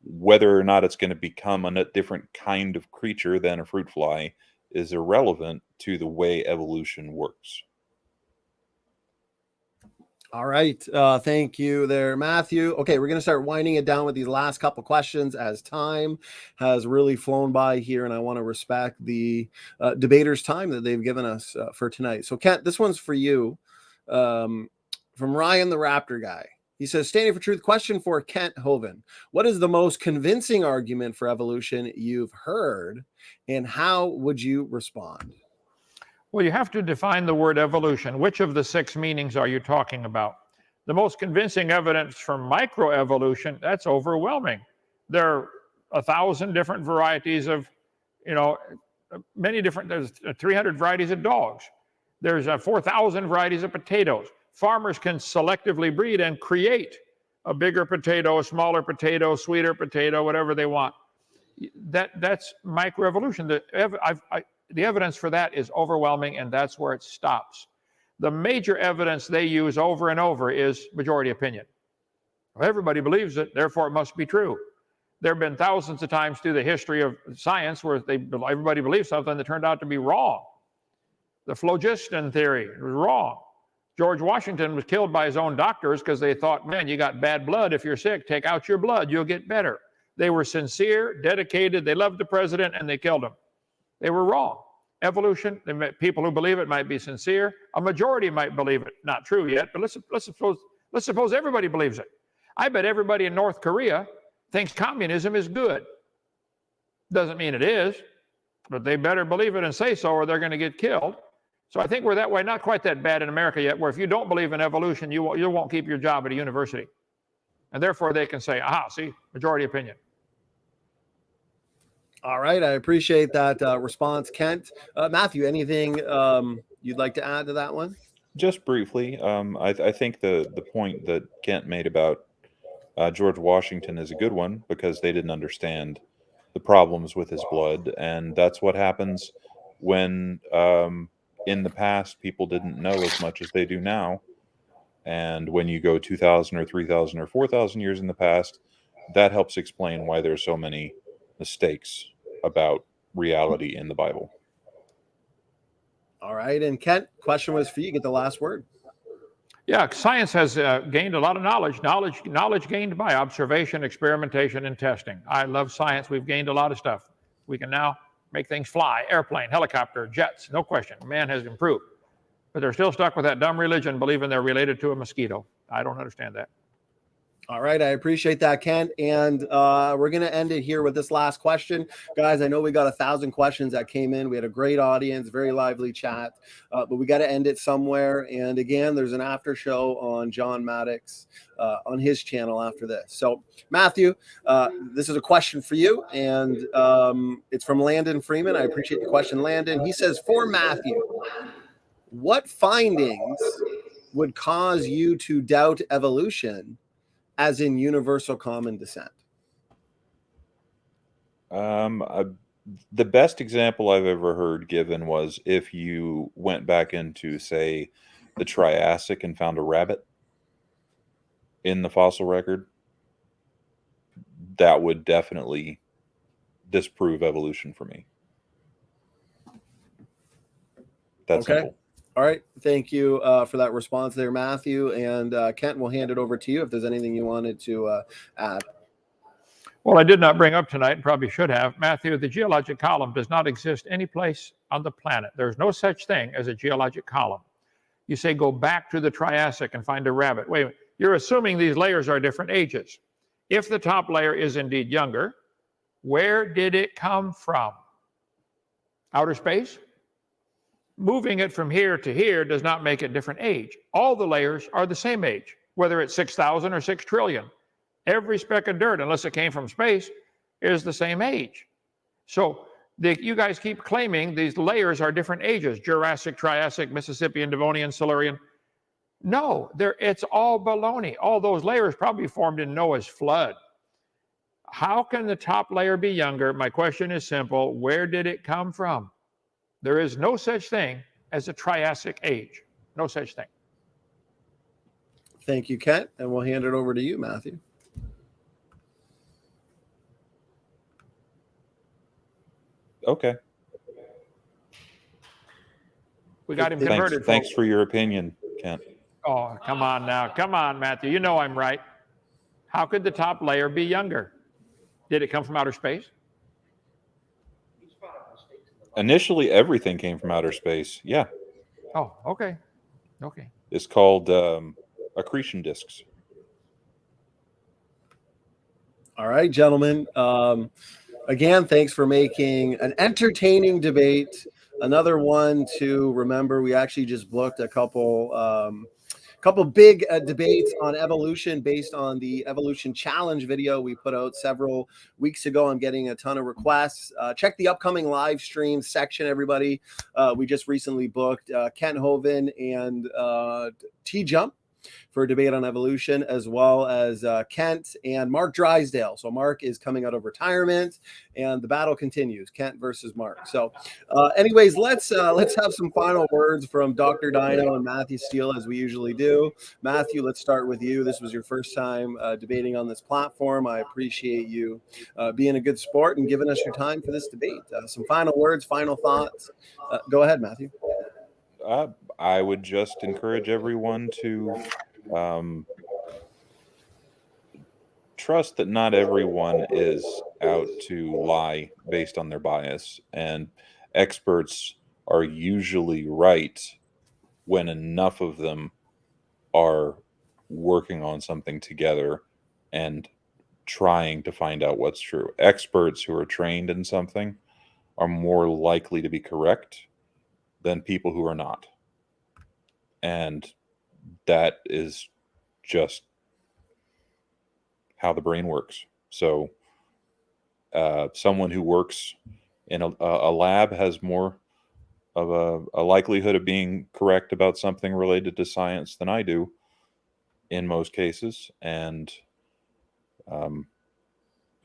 Whether or not it's going to become a different kind of creature than a fruit fly is irrelevant to the way evolution works. All right. Thank you there, Matthew. Okay, we're going to start winding it down with these last couple questions as time has really flown by here, and I want to respect the debaters' time that they've given us for tonight. So, Kent, this one's for you from Ryan the Raptor guy. He says, standing for truth, question for Kent Hovind. What is the most convincing argument for evolution you've heard, and how would you respond? Well, you have to define the word evolution. Which of the 6 meanings are you talking about? The most convincing evidence for microevolution, that's overwhelming. There are 1,000 different varieties of, there's 300 varieties of dogs. There's 4,000 varieties of potatoes. Farmers can selectively breed and create a bigger potato, a smaller potato, sweeter potato, whatever they want. That's microevolution. The evidence for that is overwhelming, and that's where it stops. The major evidence they use over and over is majority opinion. Well, everybody believes it, therefore it must be true. There have been thousands of times through the history of science where everybody believes something that turned out to be wrong. The phlogiston theory was wrong. George Washington was killed by his own doctors because they thought, man, you got bad blood. If you're sick, take out your blood, you'll get better. They were sincere, dedicated, they loved the president, and they killed him. They were wrong. Evolution, people who believe it might be sincere. A majority might believe it. Not true yet, but let's suppose everybody believes it. I bet everybody in North Korea thinks communism is good. Doesn't mean it is, but they better believe it and say so, or they're going to get killed. So I think we're that way, not quite that bad in America yet, where if you don't believe in evolution, you won't keep your job at a university. And therefore they can say, aha, see, majority opinion. All right. I appreciate that response, Kent. Matthew, anything you'd like to add to that one? Just briefly, I think the point that Kent made about George Washington is a good one, because they didn't understand the problems with his blood. And that's what happens when in the past people didn't know as much as they do now. And when you go 2,000 or 3,000 or 4,000 years in the past, that helps explain why there's so many mistakes about reality in the Bible. All right. And Kent, question was for you. Get the last word. Yeah, science has gained a lot of knowledge gained by observation, experimentation, and testing. I love science. We've gained a lot of stuff. We can now make things fly, airplane, helicopter, jets, no question. Man has improved. But they're still stuck with that dumb religion, believing they're related to a mosquito. I don't understand that. All right. I appreciate that, Kent. And we're going to end it here with this last question. Guys, I know we got 1,000 questions that came in. We had a great audience, very lively chat, but we got to end it somewhere. And again, there's an after show on John Maddox on his channel after this. So, Matthew, this is a question for you, and it's from Landon Freeman. I appreciate the question, Landon. He says, for Matthew, what findings would cause you to doubt evolution, as in universal common descent? The best example I've ever heard given was if you went back into, say, the Triassic and found a rabbit in the fossil record, that would definitely disprove evolution for me. That's okay. Simple. All right. Thank you for that response there, Matthew. And Kent, we'll hand it over to you if there's anything you wanted to add. Well, I did not bring up tonight, and probably should have. Matthew, the geologic column does not exist any place on the planet. There's no such thing as a geologic column. You say go back to the Triassic and find a rabbit. Wait a minute. You're assuming these layers are different ages. If the top layer is indeed younger, where did it come from? Outer space? Moving it from here to here does not make it different age. All the layers are the same age, whether it's 6,000 or 6 trillion. Every speck of dirt, unless it came from space, is the same age. So you guys keep claiming these layers are different ages, Jurassic, Triassic, Mississippian, Devonian, Silurian. No, it's all baloney. All those layers probably formed in Noah's flood. How can the top layer be younger? My question is simple. Where did it come from? There is no such thing as a Triassic age. No such thing. Thank you, Kent. And we'll hand it over to you, Matthew. Okay. We got him converted. Thanks for your opinion, Kent. Oh, come on now. Come on, Matthew. You know I'm right. How could the top layer be younger? Did it come from outer space? Initially, everything came from outer space. Yeah. Oh, okay. Okay. It's called accretion disks. All right, gentlemen. Again, thanks for making an entertaining debate. Another one to remember. We actually just booked a couple big debates on evolution based on the Evolution Challenge video we put out several weeks ago. I'm getting a ton of requests. Check the upcoming live stream section, everybody. We just recently booked Kent Hovind and T-Jump for a debate on evolution, as well as Kent and Mark Drysdale. So Mark is coming out of retirement, and the battle continues, Kent versus Mark. So anyways, let's have some final words from Dr. Dino and Mathew Steele, as we usually do. Matthew, let's start with you. This was your first time debating on this platform. I appreciate you being a good sport and giving us your time for this debate. Some final words, final thoughts. Go ahead, Matthew. I would just encourage everyone to trust that not everyone is out to lie based on their bias, and experts are usually right when enough of them are working on something together and trying to find out what's true. Experts who are trained in something are more likely to be correct than people who are not. And that is just how the brain works. So someone who works in a lab has more of a likelihood of being correct about something related to science than I do in most cases. And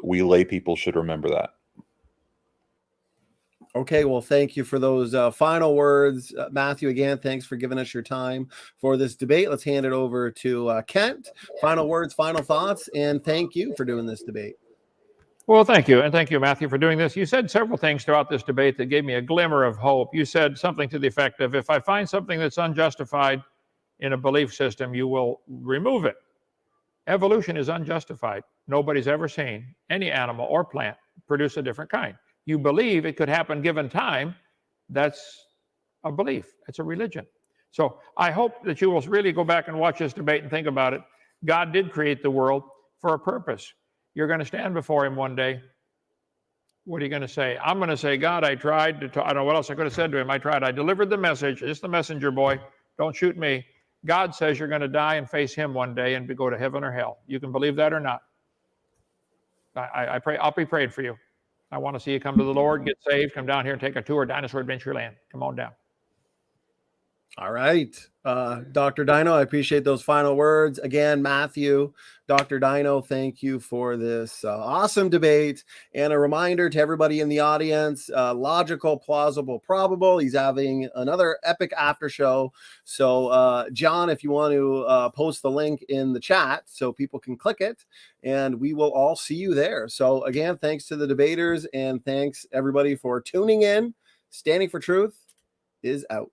we lay people should remember that. Okay, well, thank you for those final words. Matthew, again, thanks for giving us your time for this debate. Let's hand it over to Kent. Final words, final thoughts, and thank you for doing this debate. Well, thank you. And thank you, Matthew, for doing this. You said several things throughout this debate that gave me a glimmer of hope. You said something to the effect of, if I find something that's unjustified in a belief system, you will remove it. Evolution is unjustified. Nobody's ever seen any animal or plant produce a different kind. You believe it could happen given time. That's a belief. It's a religion. So I hope that you will really go back and watch this debate and think about it. God did create the world for a purpose. You're going to stand before him one day. What are you going to say? I'm going to say, God, I tried to talk. I don't know what else I could have said to him. I tried. I delivered the message. Just the messenger boy. Don't shoot me. God says you're going to die and face him one day and go to heaven or hell. You can believe that or not. I pray. I'll be prayed for you. I want to see you come to the Lord, get saved, come down here and take a tour of Dinosaur Adventure Land. Come on down. All right. Dr. Dino, I appreciate those final words. Again, Matthew, Dr. Dino, thank you for this awesome debate. And a reminder to everybody in the audience, logical, plausible, probable. He's having another epic after show. So, John, if you want to post the link in the chat so people can click it, and we will all see you there. So, again, thanks to the debaters, and thanks everybody for tuning in. Standing for Truth is out.